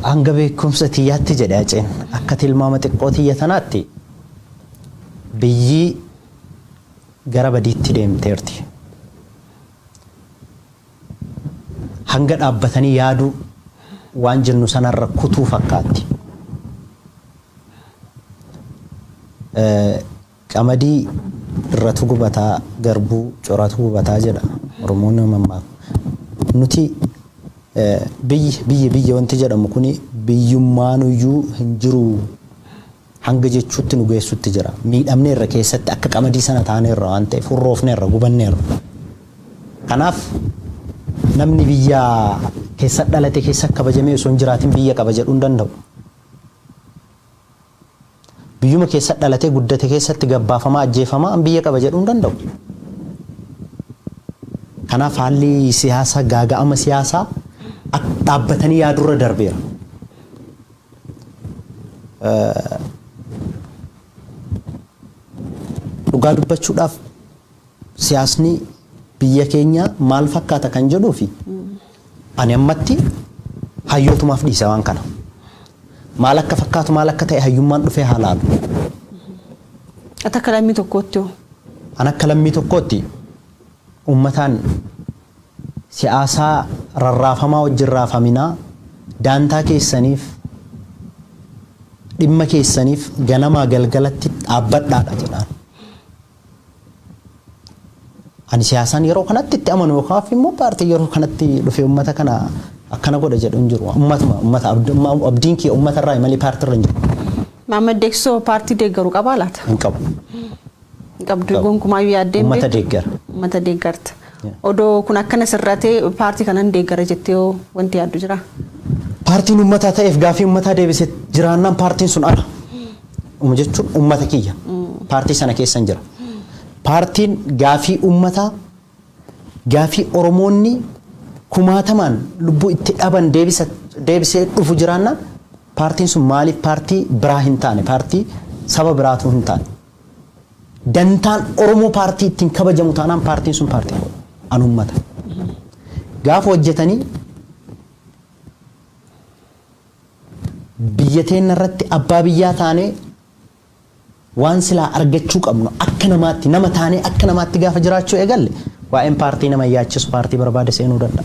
hanga beekumsa tiyyaatti jedhe Aceen akka tilmaama xiqqoo tiyya tanaatti biyyi gara badiitti deemteerti. Hanga dhaabbatanii yaaduu waan jennu sanarra kutuu fakkaatti. Qamadii irratti gubataa garbuu coraatu gubataa jedha Oromoon mammaa nuti biyya wanti jedhamu kuni biyyummaanuyyuu hin jiru hanga jechuutti nu geessutti jira miidhamneerra keessatti akka qamadii sana taaneerra waan ta'eef hurroofneerra gubanneerra kanaaf namni biyya keessa dhalate keessa kabajamee osoo hin jiraatin biyya qaba jedhuu hin danda'u. Biyyuma keessa dhalatee guddate keessatti gabbaafamaa ajjeefamaa biyya qaba jedhuu hin danda'u. Kanaaf haalli siyaasaa gaaga'ama siyaasaa dhaabbatanii yaadurra darbeera. Dhugaa dubbachuudhaaf siyaasni biyya keenya maal fakkaata kan jedhuu fi ani ammatti hayyootumaaf dhiisa waan kana. Maal akka fakkaatu maal akka ta'e hayyummaan dhufee haalaalu. Akka lammii tokkootti hoo? An akka lammii tokkootti uummataan siyaasaa rarraafamaa wajjin raafaminaa daantaa keessaniif dhimma keessaniif ganamaa galgalatti dhaabbadhaadha jedhaan. Ani siyaasaan yeroo kanatti itti amanu yookaan immoo paartii yeroo kanatti dhufee uummata kana akkana godha jedhu hin jiru. Uummata abdiin kee uummata irraa malee paartii irra hin jiru. Maamad Deeksoo paartii deeggaru qabaa laata? Hin qabu. Hin qabdu gonkumaayyuu yaaddeen uummata deeggara. Uummata deeggarta. Odoo kun akkana sirratee paartii kanan deeggara jettee wanti yaaddu jira? paartiin uummataa ta'eef gaafii uummataa deebisee jiraannaan paartiin sun ala. Jechuun uummata kiyya. Paartii sana keessa jira. Paartiin gaafii uummataa gaafii Oromoonni kumaatamaan lubbuu itti dhaban deebisee dhufu jiraannaan paartiin sun maaliif paartii biraa hin taane paartii saba biraatu hin taane. Dantaan Oromoo paartii ittiin kabajamu taanaan paartiin sun paartii an uummata. Gaafa hojjetanii biyya teenya irratti abbaa biyyaa taanee waan silaa argachuu qabnu akka namaatti nama taanee akka namaatti gaafa jiraachuu eegalle waa'een paartii nama yaachisu paartii barbaade seenuu danda'a.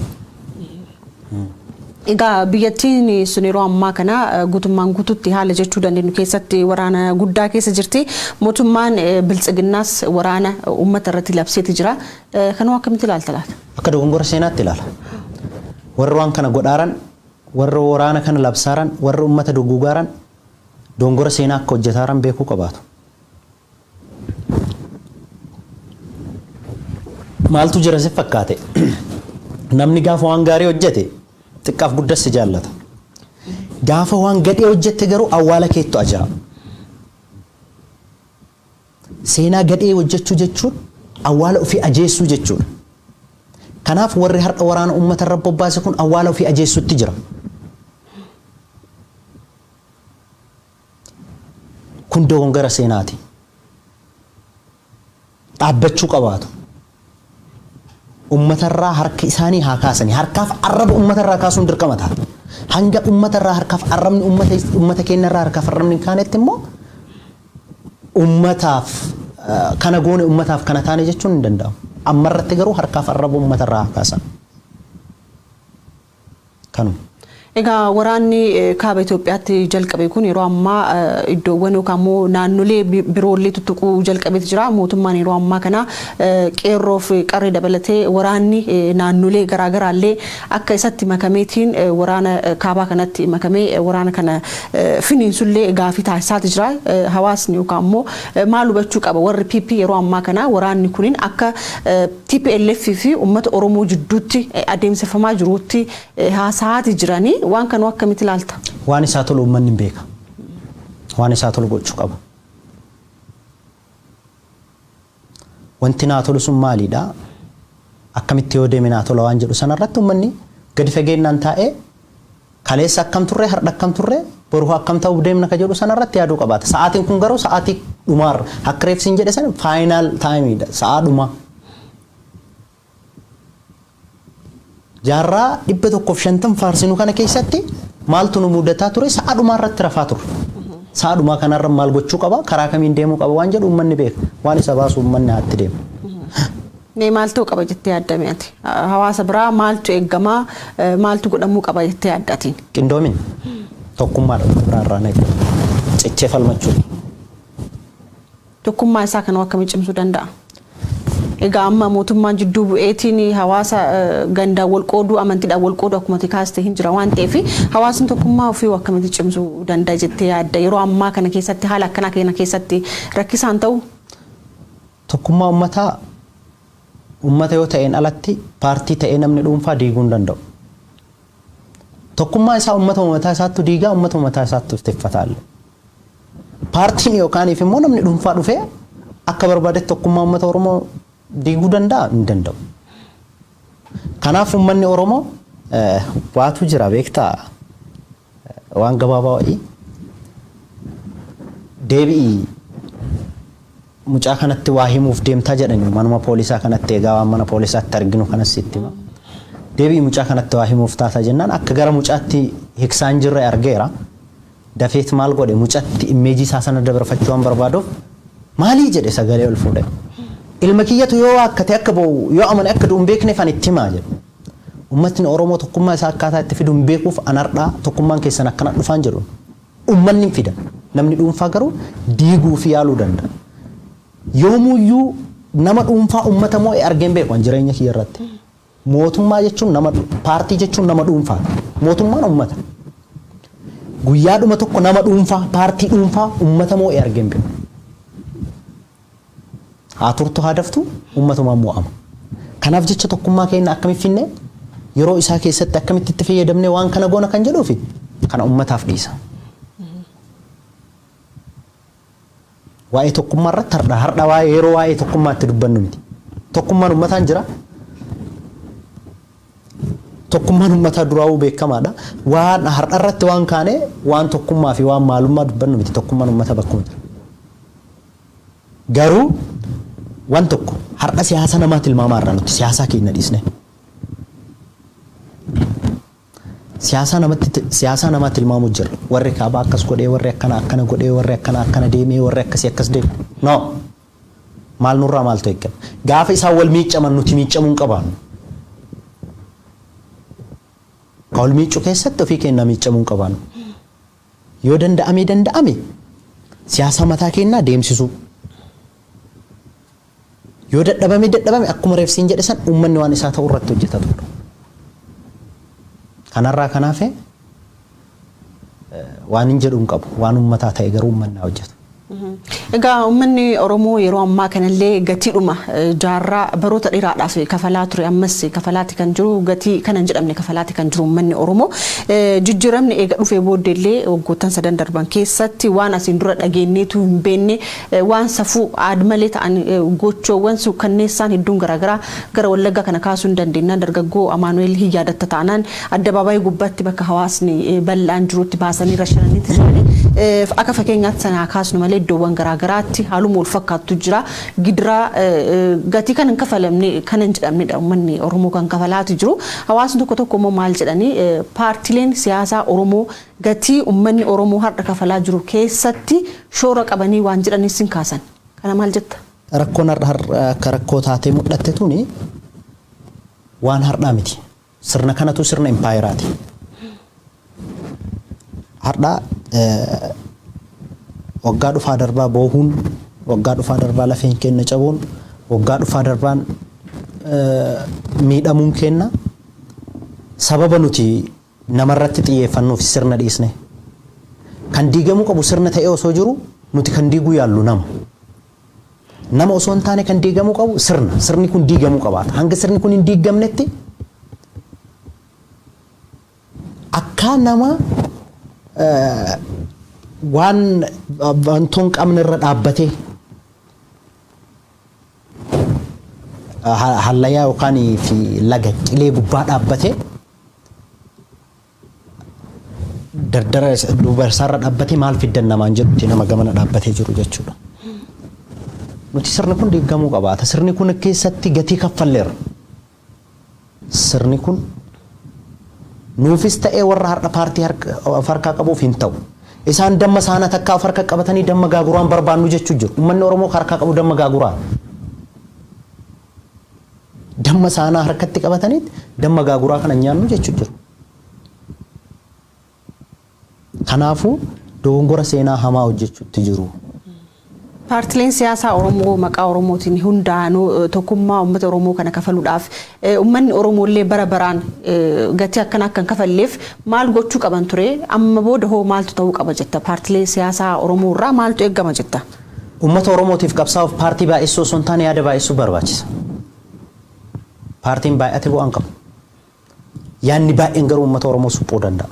Egaa biyyattiin sun yeroo ammaa kana guutummaan guututti haala jechuu dandeenyu keessatti waraana guddaa keessa jirti. Mootummaan biltsiginnaas waraana uummata irratti labseeti jira. Kanoo akkamitti ilaalta laata? Akka dogongora seenaatti ilaala. Warri waan kana godhaaran, warri waraana kana labsaaran, warri uummata doggugaaran dogongora seenaa akka hojjetaaran beekuu qabaatu. Maaltu jira si fakkaate? Namni gaafa waan gaarii hojjete xiqqaaf guddas jaallata. Gaafa waan gadhee hojjette garuu awwaala keettu ajaa'iba. Seenaa gadhee hojjechuu jechuun awwaala ofii ajeessuu jechuudha. Kanaaf warri har'a waraana uummata irra bobbaase kun awwaala ofii ajeessutti jira. Kun dogongora seenaati. Dhaabbachuu qabaatu. Uummatarraa harka isaanii haa kaasanii harkaaf arraba uummatarraa kaasuun dirqama ta'a. Hanga uummatarraa harkaaf arrabni uummata keenyarraa harkaaf arrabni hin kaanetti immoo uummataaf kana goone uummataaf kana taane jechuun hin danda'amu. Ammarratti garuu harkaaf arraba uummatarraa haa kaasan. Kanuma. Egaa waraanni kaaba Itoophiyaatti jalqabe kun yeroo ammaa iddoowwan yookaan immoo naannolee biroollee tuttuquu jalqabeeti jira. Mootummaan yeroo ammaa kana qeerroof qarree dabalatee waraanni naannolee garaagaraallee akka isatti makameetiin waraana kaabaa kanatti makamee waraana kana finiinsullee gaafii taasisaati jira. Hawaasni yookaan immoo maal hubachuu qaba warri PP yeroo ammaa kana waraanni kunin akka TPLF fi uummata Oromoo jidduutti adeemsifamaa jiruutti haasaati jiranii. Waan kanoo akkamitti ilaalta? Waan isaa tolu uummanni hin beeka. Waan isaa tolu gochuu qaba. Wanti naa tolu sun maalidha? Akkamitti yoo deeme naa tola waan jedhu sanarratti uummanni gadi fageennaan taa'ee kaleessa akkam turre har'a akkam turre boru akkam ta'uu deemna ka jedhu sanarratti yaaduu qabaata. Sa'aatiin kun garuu sa'aatii dhumaarra akka reefsiin jedhe san faayinaal taayimiidha. Sa'aa dhumaa. Jaarraa 150 faarsinu kana keessatti maaltu nu mudataa ture sa'a dhumaa irratti rafaa ture. Sa'a dhumaa kanarra maal gochuu qaba karaa kamiin deemuu qaba waan jedhu uummanni beeka. Waan isa baasu uummanni haatti deema. Nee maaltu qaba jettee yaaddame ati? Hawaasa biraa maaltu eeggamaa maaltu godhamuu qaba jettee yaaddatiin? Qindoomin tokkummaadha biraarraa naqe. Cichee falmachuu. Tokkummaa isaa kanoo akkamii cimsuu danda'a? Egaa amma mootummaan jidduu bu'eetiin hawaasa gandaan wal qooduu amantiidhaan wal qooduu akkuma kaastee hin jira waan ta'eef hawaasni tokkummaa ofii akkamitti cimsuu danda'a jettee yaadda yeroo ammaa kana keessatti haala akkanaa keenya keessatti rakkisaan ta'u? Tokkummaa uummata yoo ta'een alatti paartii ta'ee namni dhuunfaa diiguu hin danda'u. Tokkummaa isaa uummata isaatti diigaa uummata isaatti tiffataalle. Paartiin yookaaniif immoo namni dhuunfaa dhufee akka barbaadetti tokkummaa uummata Oromoo diiguu danda'a hin danda'u. Kanaaf uummanni Oromoo waatu jira beektaa waan gabaabaa wa'ii deebi'ii mucaa kanatti waa himuuf deemtaa jedhani manuma poolisaa kanatti egaa waan mana poolisaatti arginu kanas itti hima. Deebi'ii mucaa kanatti waa himuuf taata jennaan akka gara mucaatti hiksaan jirre argeera. Dafeet maal godhe mucaatti immeejii isaa sana dabarfachuu waan barbaaduuf maalii jedhe sagalee ol fuudhe. Ilma kiyyatu yoo akkate akka ba'u yoo amane akka du'u hin beekneef ani itti himaa jedhu. Uummatni Oromoo tokkummaa isaa akkaataa itti fidu hin beekuuf anardhaa tokkummaan keessan akkana dhufaan jedhu. Uummanni hin fida. Namni dhuunfaa garuu diiguu fi yaaluu danda'a. Yoomuyyuu nama dhuunfaa uummata moo argeen beeku an jireenya kiyya irratti. Mootummaa jechuun nama paartii jechuun nama dhuunfaa. Mootummaan uummata. Guyyaadhuma tokko nama dhuunfaa paartii dhuunfaa uummata moo argeen beeku. Haa turtu haa daftu uummatumaan mo'ama. Kanaaf jecha tokkummaa keenya akkamitti finne yeroo isaa keessatti akkamitti itti fayyadamne waan kana goona kan jedhuufi kana ummataaf dhiisa. Waa'ee tokkummaa irratti har'a waa'ee yeroo waa'ee tokkummaatti dubbannu miti. Tokkummaan ummataan jira. Tokkummaan ummataa duraa'uu beekamaadha. Waan har'a irratti waan kaane waan tokkummaa fi waan maalummaa dubbannu miti. Tokkummaan ummataa bakkuma jira. Garuu waan tokko har'a siyaasa namaa tilmaamaa irraa nuti siyaasa keenya dhiisne. Siyaasa namaa tilmaamu jira. Warri kaabaa akkas godhee, warri akkana godhee, warri akkana deemee, warri akkasii akkas deemu. No. Maal nurraa maaltu eeggama? Gaafa isaan wal miiccaman nuti miiccamuu hin qabaannu. Ka wal miiccuu keessatti ofii keenya miiccamuu hin qabaannu. Yoo danda'ame siyaasa mataa keenyaa deemsisuu. Yoo dadhabame akkuma reefsiin jedhe san uummanni waan isaa ta'u irratti hojjetatudha. Kanarraa kanaafee waan hin jedhu hin qabu. Waan uummataa ta'e garuu uummanni hojjetu. Egaa uummanni Oromoo yeroo ammaa kanallee gatiidhuma jaarraa baroota dheeraadhaaf kafalaa ture ammas kafalaati kan jiru gatii kana hin jedhamne kafalaati kan jiru uummanni Oromoo jijjiiramni eega dhufee booddeellee waggoottan sadan darban keessatti waan asiin dura dhageenyeetu hin beekne waan safuu aadmalee ta'an gochoowwan suukanneessaan hedduun garaagaraa gara Wallaggaa kana kaasuu hin dandeenyaan dargaggoo Amaanu'eel hin yaadatta taanaan addabaabaayii gubbaatti bakka hawaasni bal'aan jirutti baasanii rashananitti akka fakkeenyaatti sana kaasnu malee iddoowwan garaagaraatti haaluma wal fakkaatu jira gidiraa gatii kan hin kafalamne kan hin jedhamnedha uummanni Oromoo kan kafalaatu jiru hawaasni tokko tokko immoo maal jedhanii paartileen siyaasaa Oromoo gatii uummanni Oromoo har'a kafalaa jiru keessatti shoora qabanii waan jedhanis hin kaasan kana maal jetta? Rakkoon har'a akka rakkoo taatee mul'atte tuni waan har'aa miti sirna kanatu sirna impaayiraati. Har'a waggaa dhufaa darbaa boohuun waggaa dhufaa darbaa lafeen keenya cabuun waggaa dhufaa darbaan miidhamuun keenya sababa nuti namarratti xiyyeeffannuuf sirna dhiisne kan diigamuu qabu sirna ta'ee osoo jiru nuti kan diiguu yaallu nama osoo hin taane kan diigamuu qabu sirni kun diigamuu qabaata hanga sirni kun hin diigamnetti akka nama waan wantoon qabne irra dhaabbatee hallayaa yookaan fi laga qilee gubbaa dhaabbatee dardara dubarsaarra dhaabbatee maal fiddan namaan jedhutti nama gamana dhaabbatee jiru jechuudha. Nuti sirni kun diigamuu qabaata. Sirni kun keessatti gatii kaffalleera. Sirni kun nuufis ta'ee warra har'a paartii harkaa qabuuf hin ta'u. Isaan damma saana takkaa harka qabatanii damma gaaguraan barbaannu jechuu jiru. Uummanni Oromoo harkaa qabu damma gaaguraan. Damma saanaa harkatti qabatanii damma gaaguraa kana nyaannu jechuu jiru. Kanaafuu dogongora seenaa hamaa hojjechuutti jiru. Paartileen siyaasaa Oromoo maqaa Oromootiin hundaanuu tokkummaa uummata Oromoo kana kafaluudhaaf uummanni Oromoollee bara baraan gatii akkana akkan kafalleef maal gochuu qaban ture amma booda hoo maaltu ta'uu qaba jetta paartilee siyaasaa Oromoo irraa maaltu eeggama jetta? Uummata Oromootiif qabsaa'uuf paartii baay'isuu osoo hin taane yaada baay'isuu barbaachisa. Paartiin baay'ate bu'aan qabu. Yaadni baay'een garuu uummata Oromoo suphuu danda'a.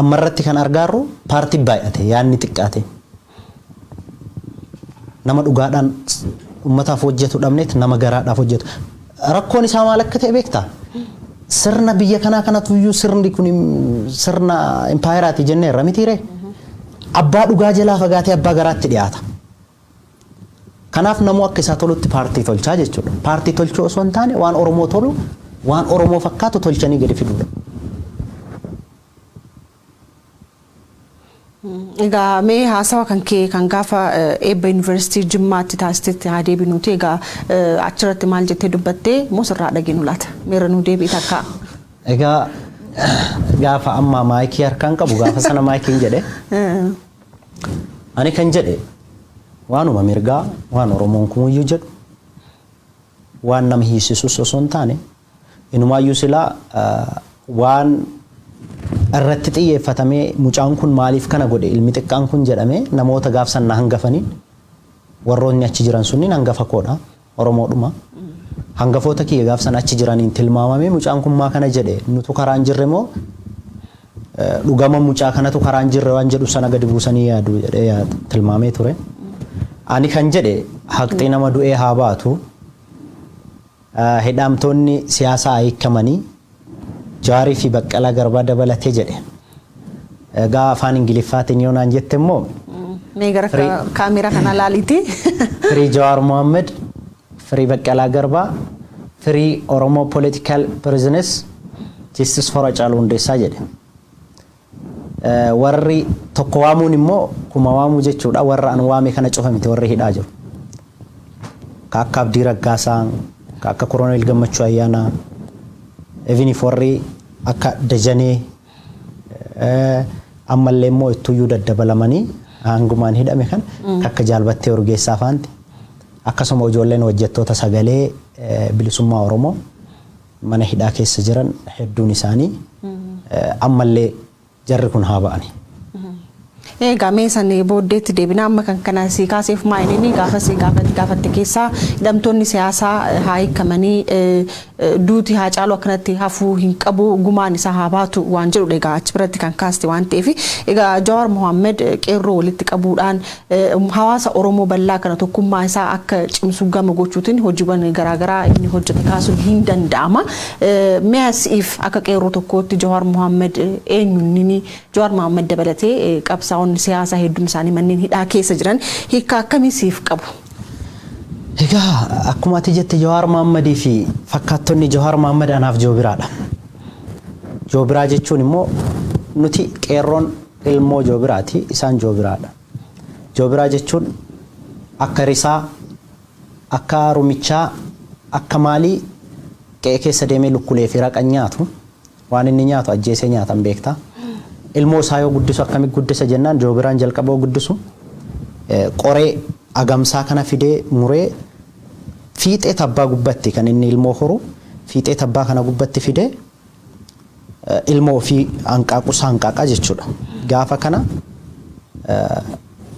Amma irratti kan argaarru paartii baay'ate yaadni xiqqaate nama dhugaadhaan uummataaf hojjetu dhabneet nama garaadhaaf hojjetu rakkoon isaa maal akka ta'e beektaa sirna biyya kanaa kanatu iyyuu sirni kun sirna impaayiraati jenneerra mitiire abbaa dhugaa jalaa fagaatee abbaa garaatti dhiyaata kanaaf namuu akka isaa tolutti paartii tolchaa jechuudha paartii tolchuu osoo hin taane waan Oromoo tolu waan Oromoo fakkaatu tolchanii gadi fiduudha. Egaa mee haasawa kan kee kan gaafa eebba yuunivarsiitii Jimmaatti taasistetti haa deebinuuti egaa achirratti maal jettee dubbattee moo sirraa dhageenyu laata meera nuu deebii takka. Egaa gaafa amma maayikii harkaan qabu gaafa sana maayikiin jedhe ani kan jedhe waanuma mirgaa waan Oromoon kumuyyuu jedhu waan nama hiisisus osoo hin taane inumaayyuu silaa waan irratti xiyyeeffatamee mucaan kun maaliif kana godhe ilmi xiqqaan kun jedhamee namoota gaafsan hangafaniin warroonni achi jiran sunniin hangafa koodha Oromoodhuma hangafoota kiyya gaaf sana achi jiraniin tilmaamamee mucaan kun maa kana jedhe nutu karaan jirre moo dhugama mucaa kanatu karaan jirre waan jedhu sana gadi buusanii yaadu jedhee tilmaamee ture. Ani kan jedhe haqxii nama du'ee haa baatu hidhamtoonni siyaasaa hiikamanii Jawaarii fi Baqqalaa Garbaa dabalatee jedhe. Egaa afaan Ingiliffaatiin yoo naan jette immoo mee gara kaameraa kana laaliiti. Firii Jawaar Mohammed, Firii Baqqalaa Garbaa, Firii Oromoo Political Prisoners, Justice for Hacaaluu Hundeessaa jedhe. Warri tokko waamuun immoo kuma waamuu jechuudha. Warra an waame kana cufa miti warri hidhaa jiru. Ka akka Abdii Raggaasaa, ka akka Koroneel Gammachuu Ayyaanaa, even warri akka Dajanee ammallee immoo ittuyyuu daddabalamanii hangumaan hidhame kan akka Jaalbattee Urgeessaa faanti. Akkasuma ijoolleen hojjettoota sagalee bilisummaa Oromoo mana hidhaa keessa jiran hedduun isaanii ammallee jarri kun haa ba'ani. Egaa meeshaan booddeetti deebina amma kan kana si kaaseef maayinii gaafatte keessaa hidhamtoonni siyaasaa haa hiikamanii duuti Haacaaluu akkanatti hafuu hin qabu gumaan isaa haa baatu waan jedhu egaa achi biratti kan kaaste waan ta'eef egaa Jawaar Mohammed qeerroo walitti qabuudhaan hawaasa Oromoo bal'aa kana tokkummaa isaa akka cimsu gama gochuutiin hojiiwwan garaagaraa inni hojjete kaasuun hin danda'ama. Meesiif akka qeerroo tokkootti Jawaar Mohammed eenyuun Jawaar Mohammed dabalatee qabsaa'oonni siyaasa hedduun isaanii manneen hidhaa keessa jiran hiika akkamii siif qabu? Egaa akkuma ati jette Jawaar Mohammed fi fakkaattonni Jawaar Mohammed anaaf Joobiraadha. Joobiraa jechuun immoo nuti qeerroon ilmoo Joobiraati isaan Joobiraadha. Joobiraa jechuun akka risaa, akka rumichaa, akka maalii qe'ee keessa deemee lukkulee fi raqan nyaatu waan inni nyaatu ajjeesee nyaatan beektaa. Ilmoo isaa yoo guddisu akkamitti guddisa jennaan Joobiraan jalqaba yoo guddisu qoree agamsaa kana fidee muree fiixee tabbaa gubbatti kan inni ilmoo horu fiixee tabbaa kana gubbatti fidee ilmoo fi hanqaaqusaa hanqaaqaa jechuudha. Gaafa kana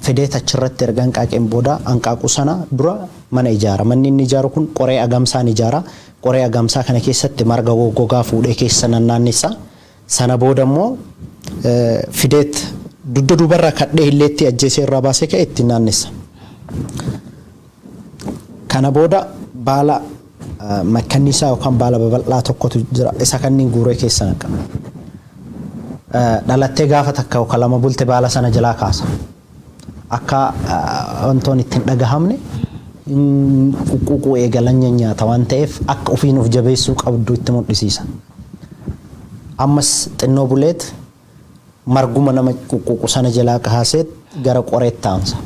fidee tachirratti erga hanqaaqeen booda hanqaaqu sana dura mana ijaara. Manni inni ijaaru kun qoree agamsaan ijaara. Qoree agamsaa kana keessatti marga gogaa fuudhee keessa naannessa. Sana booda immoo fideet dudda dubarraa kadhee illeetti ajjeesee irraa baasee ka'e itti naannessa. Kana booda baala makkanniisaa yookaan baala babal'aa tokkotu jira. Isa kanniin guuree keessa naqa. Dhalattee gaafa takka yookaan lama bulte baala sana jalaa kaasa. Akka wantoonni ittiin dhagahamne quqquuquu eegalan nyaata waan ta'eef akka ofiin of jabeessuu qabdu itti mul'isiisa. Ammas xinnoo buleet marguma nama quqquuqu sana jalaa kaasee gara qoreetti taa'amsa.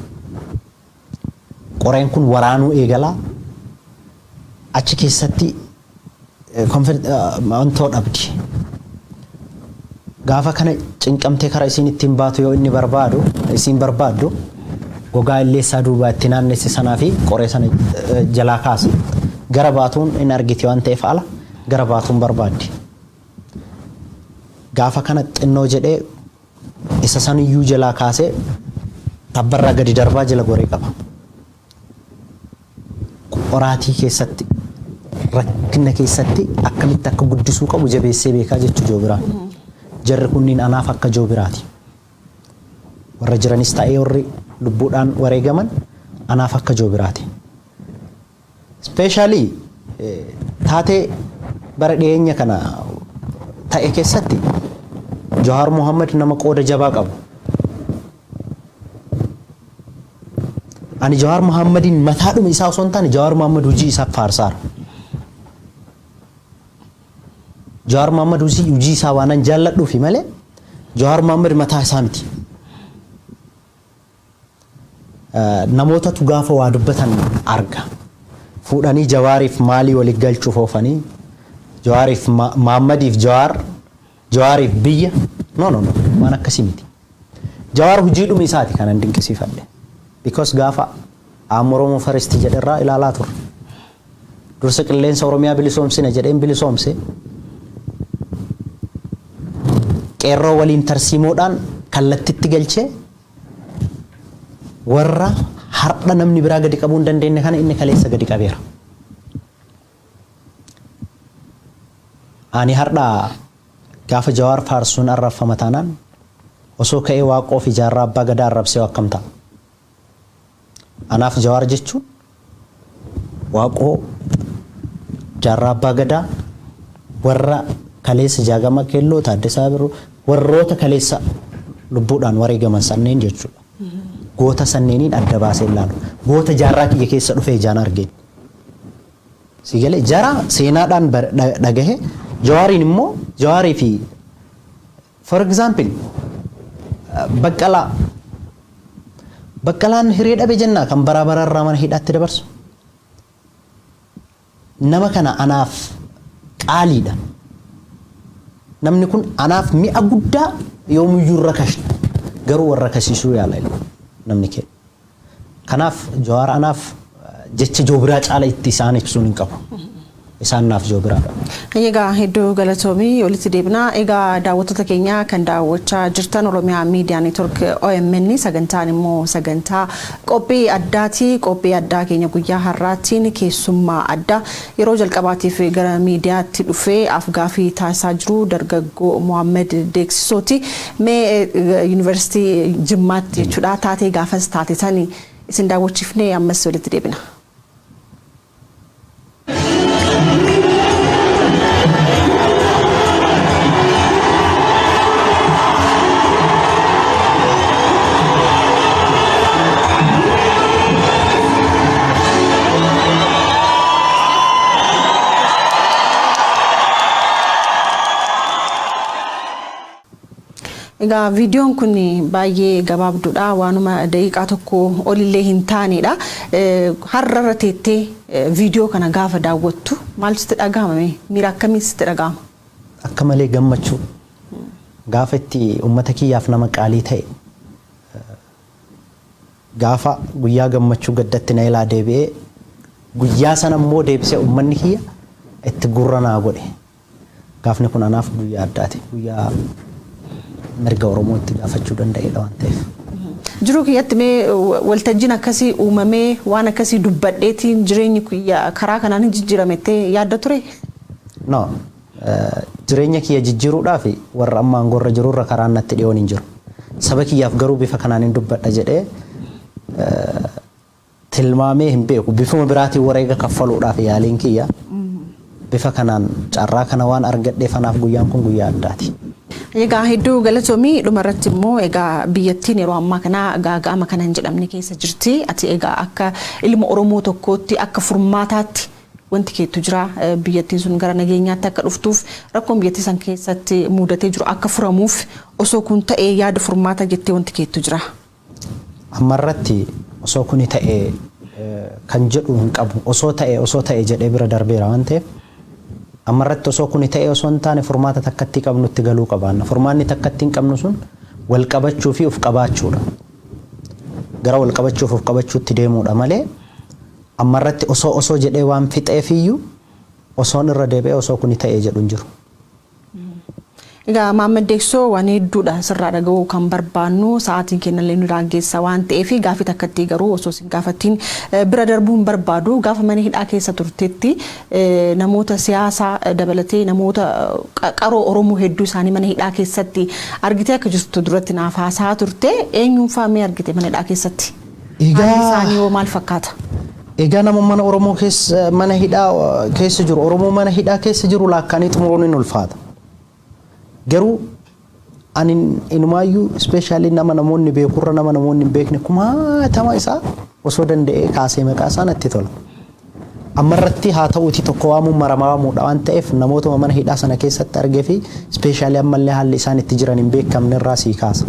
Qoreen kun waraanuu eegalaa achi keessatti wantoo dhabdi. Gaafa kana cinqamtee karaa isiin ittiin baatu yoo inni barbaadu isiin barbaaddu gogaa illeessaa duubaa itti naannesse sanaa fi qoree sana jalaa kaasa. Gara baatuun inni argiti waan ta'eef ala gara baatuun barbaaddi. Gaafa kana xinnoo jedhee isa saniyyuu jalaa kaasee tabbarraa gadi darbaa jala goree qaba. Qoraatii keessatti rakkina keessatti akkamitti akka guddisuu qabu jabeessee beekaa jechuu Joobiraan. Jarri kunniin anaaf akka Joobiraati. Warra jiranis ta'ee warri lubbuudhaan wareegaman anaaf akka Joobiraati. Speeshaalii taatee bara dhiyeenya kana ta'e keessatti Jawaar Mohammed nama qooda jabaa qabu. Ani Jawaar Mohammediin mataadhuma isaa osoo hin taane Jawaar Mohammed hojii isaa faarsaara. Jawaar Mohammed hojii isaa waan jaalladhuufi malee Jawaar Mohammed mataa isaa miti. Namootatu gaafa waa dubbatan arga. Fuudhanii Jawaariif maalii walitti galchuuf oofanii Jawaariif Mohammediif Jawaariif biyya no waan akkasii miti. Jawaar hojii dhuma isaati kanan dinqisiifadhe. Because gaafa Oromoo First jedherraa ilaalaa turre. Dursa qilleensa Oromiyaa bilisoomsina jedheen bilisoomse. Qeerroo waliin tarsiimoodhaan kallattitti galchee warra har'a namni biraa gadi qabuu hin dandeenye kana inni kaleessa gadi qabeera. Ani har'a gaafa Jawaar faarsuun arrafama taanaan osoo ka'ee waaqoo fi jaarraa abbaa gadaa arrabsee akkam ta'a. Anaaf Jawaar jechuun waaqoo jaarraa abbaa gadaa warra kaleessa jaagama keelloo Taaddasaa Birruu warroota kaleessa lubbuudhaan wareegaman sanneen jechuudha. Goota sanneeniin adda baasee ilaalu. Goota jaarraa kiyya keessa dhufee ijaan argeen. Sigalee jara seenaadhaan dhagahe Jawaariin immoo Jawaarii fi for example Baqqalaan hiree dhabe jennaa kan bara bararraa mana hidhaatti dabarsu. Nama kana anaaf qaaliidha. Namni kun anaaf mi'a guddaa yoomuyyuu irra kashna. Garuu warra kasiisuu yaala namni kee. Kanaaf Jawaar anaaf jecha Joobiraa caala itti isaan ibsuun hin qabu. Isaan naaf Joobiraadha. Egaa hedduu galatoomii walitti deebinaa. Egaa daawwattoota keenya kan daawwachaa jirtan Oromiyaa Miidiyaa Neetwork OMN sagantaan immoo sagantaa qophii addaati. Qophii addaa keenya guyyaa har'aatiin keessummaa addaa yeroo jalqabaatiif gara miidiyaatti dhufee afgaaffii taasisaa jiru dargaggoo Mohaammed Deeksisooti. Mee yuunivarsiitii Jimmaatti jechuudha taatee gaafas taate sanii isin daawwachiifnee ammas walitti deebina. Egaa viidiyoon kun baay'ee gabaabduudha waanuma daqiiqaa tokko olillee hin taanedha. Har'arra teettee viidiyoo kana gaafa daawwattu maal sitti dhagahame? Miira akkamii sitti dhagahama? Akka malee gammachuu. Gaafa itti uummata kiyyaaf nama qaalii ta'e. Gaafa guyyaa gammachuu gaddatti na ilaa deebi'ee guyyaa sana immoo deebisee uummanni kiyya itti gurra naa godhe. Gaafni kun anaaf guyyaa addaati. Guyyaa mirga Oromoo itti gaafachuu danda'edha waan ta'eef. Jiruu kiyyatti mee waltajjiin akkasii uumamee waan akkasii dubbadheetiin jireenyi karaa kanaan jijjiiramettee yaadda ture? No. Jireenya kiyya jijjiiruudhaaf warra amma aangorra jirurra karaan natti dhiyoon hin jiru. Saba kiyyaaf garuu bifa kanaan hin dubbadha jedhee tilmaamee hin beeku. Bifuma biraatiin wareega kaffaluudhaaf yaaliin kiyya. Bifa kanaan carraa kana waan argadheef anaaf guyyaan kun guyyaa addaati. Egaa hedduu galatoomii dhumarratti immoo egaa biyyattiin yeroo ammaa kana gaaga'ama kana hin jedhamne keessa jirti. Ati egaa akka ilma Oromoo tokkootti akka furmaataatti wanti keettu jira biyyattiin sun gara nageenyaatti akka dhuftuuf rakkoon biyyattii san keessatti mudatee jiru akka furamuuf osoo kun ta'ee yaada furmaata jettee wanti keettu jira. Ammarratti osoo kuni ta'ee kan jedhu hin qabu osoo ta'ee jedhee bira darbeera waan ta'eef. Ammarratti osoo kuni ta'ee osoo hin taane furmaata takkatti qabnutti galuu qabaanna. Furmaanni takkatti hin qabnu sun wal qabachuu fi uf qabaachuudha. Gara wal qabachuuf uf qabachuutti deemuudha malee ammarratti osoo jedhee waan fixeefiyyuu osoon irra deebi'ee osoo kuni ta'ee jedhu hin jiru. Egaa Mohaammed Deeksisoo waan hedduudha sirraa dhaga'uu kan barbaannu sa'aatiin kennallee nu raaggeessa waan ta'eef gaafii takkatti garuu osoo sin gaafattiin bira darbuun barbaadu gaafa mana hidhaa keessa turteetti namoota siyaasaa dabalatee namoota qaroo Oromoo hedduu isaanii mana hidhaa keessatti argitee akka jirtu duratti naaf haasaa turte eenyuunfaa mee argite mana hidhaa keessatti? Haalli isaanii hoo maal fakkaata? Egaa nama mana Oromoo keessa mana hidhaa keessa jiru Oromoo mana hidhaa keessa jiru laakkaanii xumuruun hin ulfaata. Garuu ani inumaayyuu ispeeshaalii nama namoonni beekurra nama namoonni hin beekne kumaatama isaa osoo danda'ee kaasee maqaa isaa natti tola. Ammarratti haa ta'uuti tokko waamuun maramamuudha waan ta'eef namoota mana hidhaa sana keessatti argee fi ispeeshaalii ammallee haalli isaan itti jiran hin beekamne irraa sii kaasa.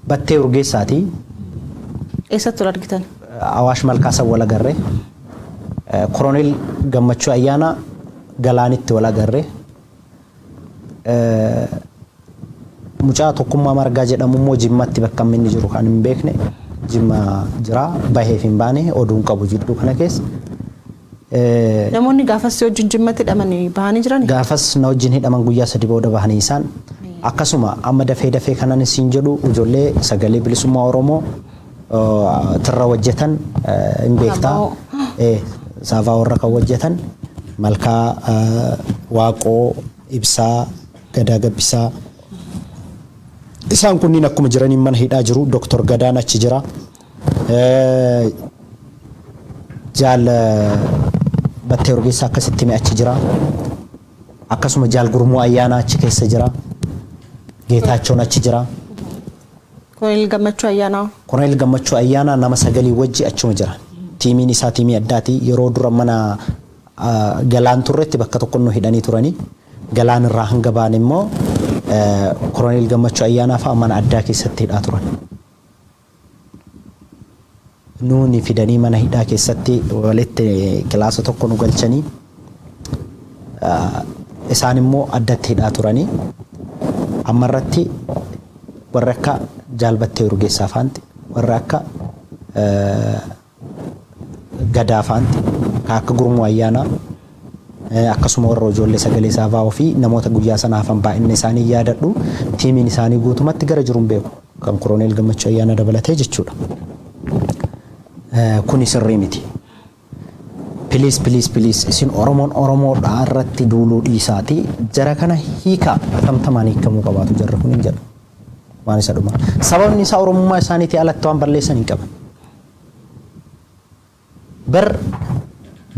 Battee Urgeessaati. Eessatti argitan? Awaash Malkaasa wal agarree. Koroneel Gammachuu Ayyaanaa Galaanitti wal agarree. Mucaa tokkummaa Margaa jedhamu immoo Jimmatti bakka inni jiru kan hin beekne. Jimma jira baheef hin baane oduun qabu jidduu kana keessa. Namoonni gaafas wajjin Jimmatti hidhamanii bahanii jiran? Gaafas na wajjin hidhaman guyyaa 3 booda bahanii isaan. Akkasuma amma dafee kanan isin jedhu ijoollee sagalee bilisummaa Oromoo tirra hojjetan hin beektaa. Saafaa warra kan hojjetan Malkaa Waaqoo Ibsaa Gadaa Gabbisaa isaan kunniin akkuma jiraniin mana hidhaa jiru. Dr. Gadaan achi jira. Jaal Battee Urgeessaa akkasitti achi jira. Akkasuma Jaal Gurmuu Ayyaanaa achi keessa jira. Geetaachoon achi jira. Koloneel Gammachuu Ayyaanaa. Koloneel Gammachuu Ayyaanaa nama 9 wajji achuma jira. Tiimiin isaa tiimii addaati. Yeroo dura mana Galaan turretti bakka tokko nu hidhanii turanii. Galaan irraa hanga baan immoo Koloneel Gammachuu Ayyaanaa fa'a mana addaa keessatti hidhaa turan. Nuuni fidanii mana hidhaa keessatti walitti kilaasa tokko nu galchanii isaan immoo addatti hidhaa turanii. Amma irratti warra akka Jaal Battee Urgeessaa faanti, warra akka Gadaa faanti, akka Gurmuu Ayyaanaa akkasuma warra ijoollee sagalee saafaa ofii namoota guyyaa sanaaf baay'inni isaanii yaadadhu. Tiimiin isaanii guutumatti gara jiruun beeku kan Koloneel Gammachuu Ayyaanaa dabalatee jechuudha. Kuni sirrii miti. Please isin Oromoodhaa irratti duuluu dhiisaati. Jara kana hiika tamtamaan hiikamuu qabaatu jarra kun hin jedhu. Waan isa dhuma. Sababni isaa Oromummaa isaaniitii alatti waan balleessan hin qaban. Bar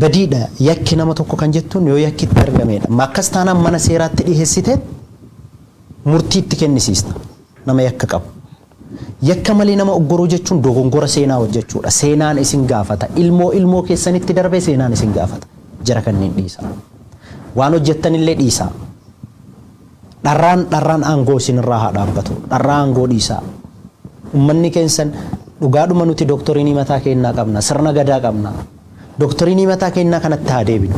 badiidha yakki nama tokko kan jettuun yoo yakki itti argamedha. Akkas taanaan mana seeraatti dhiheessitee murtii itti kennisiista nama yakka qabu. Yakka malee nama oggoruu jechuun dogongora seenaa hojjechuudha. Seenaan isin gaafata. Ilmoo keessanitti darbee seenaan isin gaafata. Jara kanneen dhiisaa. Waan hojjettan illee dhiisaa. Dharraan aangoo isin irraa haa dhaabbatu. Dharraa aangoo dhiisaa. Uummanni keessan dhugaadhuma nuti dooktoriinii mataa kennaa qabna. Sirna gadaa qabna. Dooktoriinii mataa kennaa kanatti haa deebinu.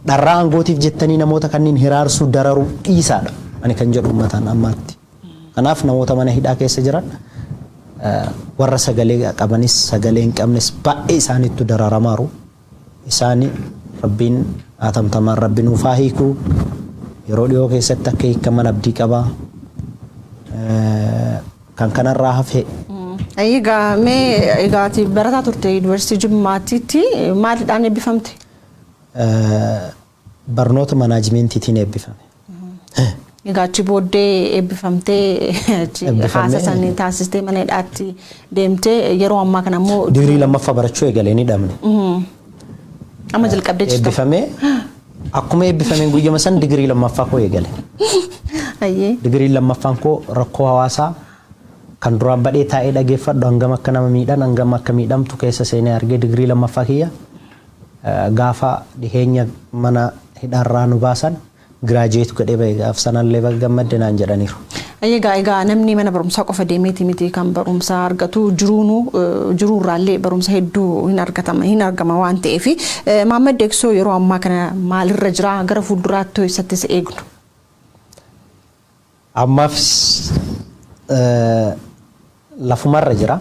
Dharraa aangootiif jettanii namoota kanneen hiraarsuu dararuu dhiisaadha. Ani kan jedhu uummataan ammaatti. Kanaaf namoota mana hidhaa keessa jiran warra sagalee qabanis sagalee hin qabnes baay'ee isaaniitu dararamaaru. Isaanii Rabbiin atamtamaan Rabbi nuuf haa hiiku. Yeroo dhiyoo keessatti akka hiikaman abdii qaba. Kan kanarraa hafe. Egaa barataa turte Yuunivarsiitii Jimmaatiitti maaliidhaan eebbifamte? Barnoota manaajimeentiitiin eebbifame. Egaa achi booddee eebbifamtee haasa sanii taasistee mana hidhaatti deemtee yeroo ammaa kana immoo digirii lammaffaa barachuu eegalee ni dhabne. Amma jalqabdee jirta. Eebbifamee akkuma eebbifameen guyyama san digirii lammaffaa koo eegale. Digirii lammaffaan koo rakkoo hawaasaa kan duraan badhee taa'ee dhageeffadhu hangam akka nama miidhan hangam akka miidhamtu keessa seenee argee digirii lammaffaa kiyya gaafa dhiheenya mana hidhaarraa nu baasan giraajeetu gadhee bahee gaaf sanallee gammadde naan jedhaniiru. Egaa namni mana barumsaa qofa deemeeti miti kan barumsaa argatu jiruurraallee barumsa hedduu hin argama waan ta'eef Mahammad Deeksoo yeroo ammaa kana maalirra jira gara fuulduraatti eessattis eegnu? Ammaaf lafumarra jira.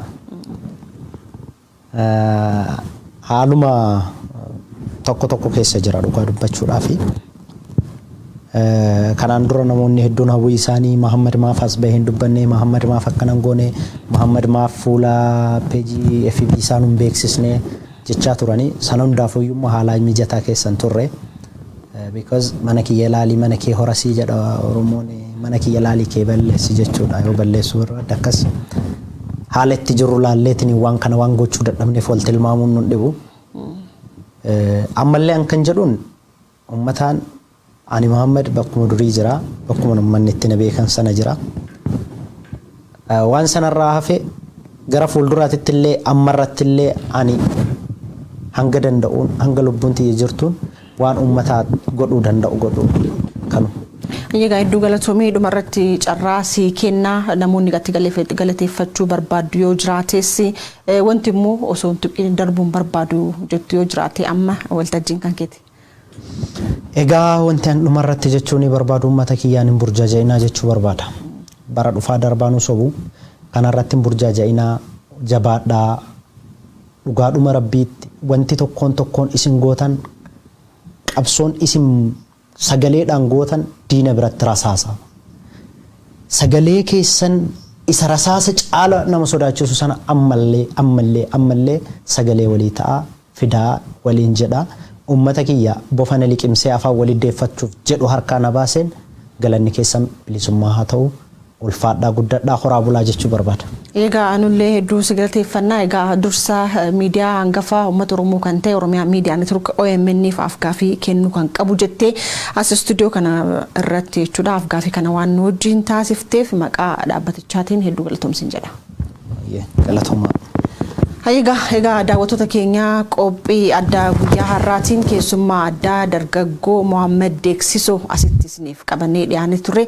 Haaluma tokko keessa jira dhugaa dubbachuudhaafi. Kanaan dura namoonni hedduun hawwii isaanii Mahammad maaf as bahee hin dubbanne, Mahammad maaf akkanan goone, Mahammad maaf fuula peejii FB isaan hin beeksisne jechaa turanii sana hundaafuu iyyuu haala mijataa keessan turre. Because mana kiyya ilaalii mana kee horasii jedha Oromoon mana kiyya ilaalii kee balleessi jechuudha yoo balleessuu irratti akkas haala itti jirru laalleetiin waan kana waan gochuu dadhabneef wal tilmaamuun nun dhibu. Ammallee an kan jedhuun uummataan ani Mahammad bakkuma durii jira bakkuma uummanni itti na beekan sana jira. Waan sanarraa hafe gara fuulduraatti illee ammarratti illee ani hanga danda'uun hanga lubbuun tiyya jirtuun waan uummataa godhuu danda'u godhuu kanu. Egaa hedduu galatoomii dhumarratti carraa si kennaa namoonni galateeffachuu barbaadu yoo jiraates wanti immoo osoo hin tuqin darbuun barbaadu jettu yoo jiraate amma waltajjiin kan keeti. Egaa wanti an dhumarratti jechuun barbaadu uummata kiyyaan hin burjaaja'inaa jechuu barbaada. Bara dhufaa darbaanuu sobu kanarratti hin burjaaja'inaa jabaadhaa dhugaadhuma rabbiitti wanti tokkoon isin gootan qabsoon isin sagaleedhaan gootan diina biratti rasaasa. Sagalee keessan isa rasaasa caala nama sodaachisu sana ammallee sagalee walii ta'a fidaa waliin jedha ummata kiyya bofana liqimsee afaan waliddeeffachuuf jedhu harkaa na baaseen galanni keessan bilisummaa haa ta'u ulfaadhaa guddadhaa horaa bulaa jechuu barbaada. Egaa anullee hedduu sigalateeffannaa egaa dursa miidiyaa hangafaa uummata Oromoo kan ta'e Oromiyaa Miidiyaa Neetwork OMN fi afgaaffii kennuu kan qabu jettee as istuudiyoo kana irratti jechuudha afgaaffii kana waan nu wajjin taasifteef maqaa dhaabbatichaatiin hedduu galatoomsin jedha. Galatoomaa. Egaa daawwattoota keenya qophii addaa guyyaa har'aatiin keessummaa addaa dargaggoo Mohaammed Deeksisoo asitti isiniif qabannee dhiyaannee turre.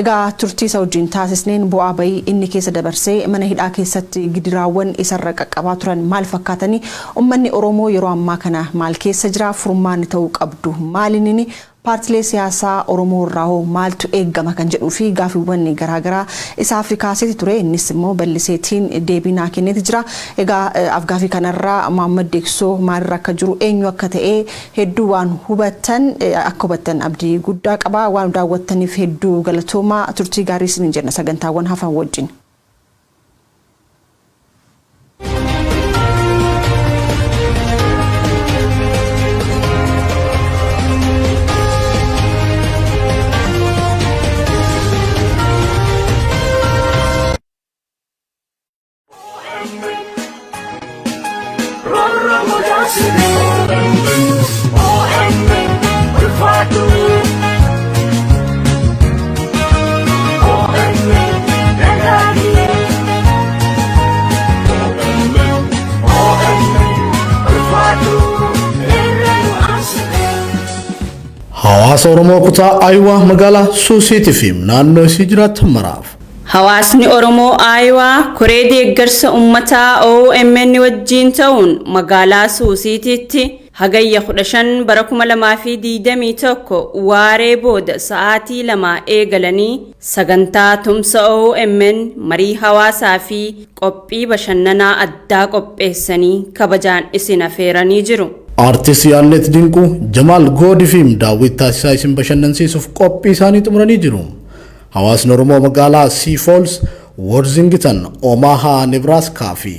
Egaa turtii isa wajjin taasisneen bu'aa bahii inni keessa dabarsee mana hidhaa keessatti gidiraawwan isarra qaqqabaa turan maal fakkaatanii uummanni Oromoo yeroo ammaa kana maal keessa jira furmaanni ta'uu qabdu maalinni paartilee siyaasaa Oromoo irraa maaltu eeggama kan jedhuu fi gaaffiiwwan garaagaraa isaaf kaasee ture innis immoo bal'iseetiin deebii kenneeti jira. Egaa afgaaffii kanarraa Mohaammed Deeksisoo maalirra akka jiru eenyu akka ta'e hedduu waan hubattan abdii guddaa qaba waan daawwattaniif hedduu galatoomaa turtii gaarii isin jenna sagantaawwan hafan wajjin. Hawaasa Oromoo kutaa Ayiwaa magaalaa Suusiitii fi naannoo isii jiraatan maraaf. Hawaasni Oromoo Ayiwaa koree deeggarsa uummataa OMN wajjin ta'uun magaalaa Suusiitiitti hagayya 15 bara 2021 waaree booda sa'aatii 2 eegalanii sagantaa tumsa OMN marii hawaasaa fi qophii bashannanaa addaa qopheessanii kabajaan isin affeeranii jiru. Artist Yaallet Dinquu Jamaal Goodii fi daawwit taasisaa isin bashannansiisuuf qophii isaanii xumuranii jiru. Hawaasni Oromoo magaalaa Sioux Falls, Worthington, Omaha, Nebraska fi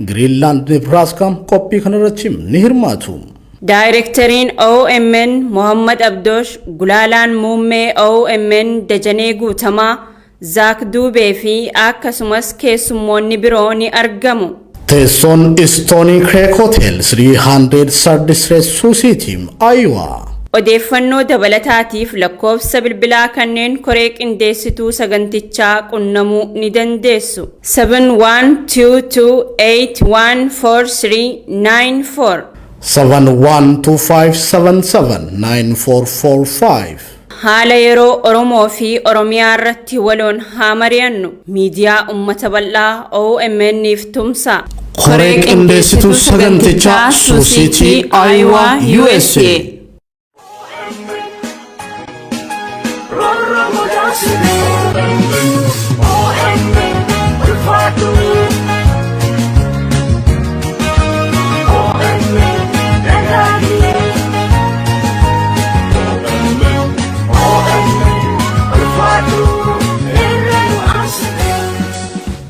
Greenland, Nebraska qophii kanarratti ni hirmaatu. Daayireekteriin OMN Mohammad Abdoosh, Gulaalaan Muummee OMN Dajanee Guutamaa, Zaak Duubee fi akkasumas keessummoonni biroo ni argamu. Teessoon Stony Creek Hotel 300 Street Suusiitii Ayiwaa. Odeeffannoo dabalataatiif lakkoofsa bilbilaa kanneen koree qindeessituu sagantichaa qunnamuu ni dandeessu. 7122814394 7125779445. Haala yeroo Oromoo fi Oromiyaa irratti waloon haa mari'annu miidiyaa uummata bal'aa OMN'if tumsa. Koree qindeessituu sagantichaa Suusiitii Ayiwaa USA. Run, run, run, run, run, run, run, run, run, run,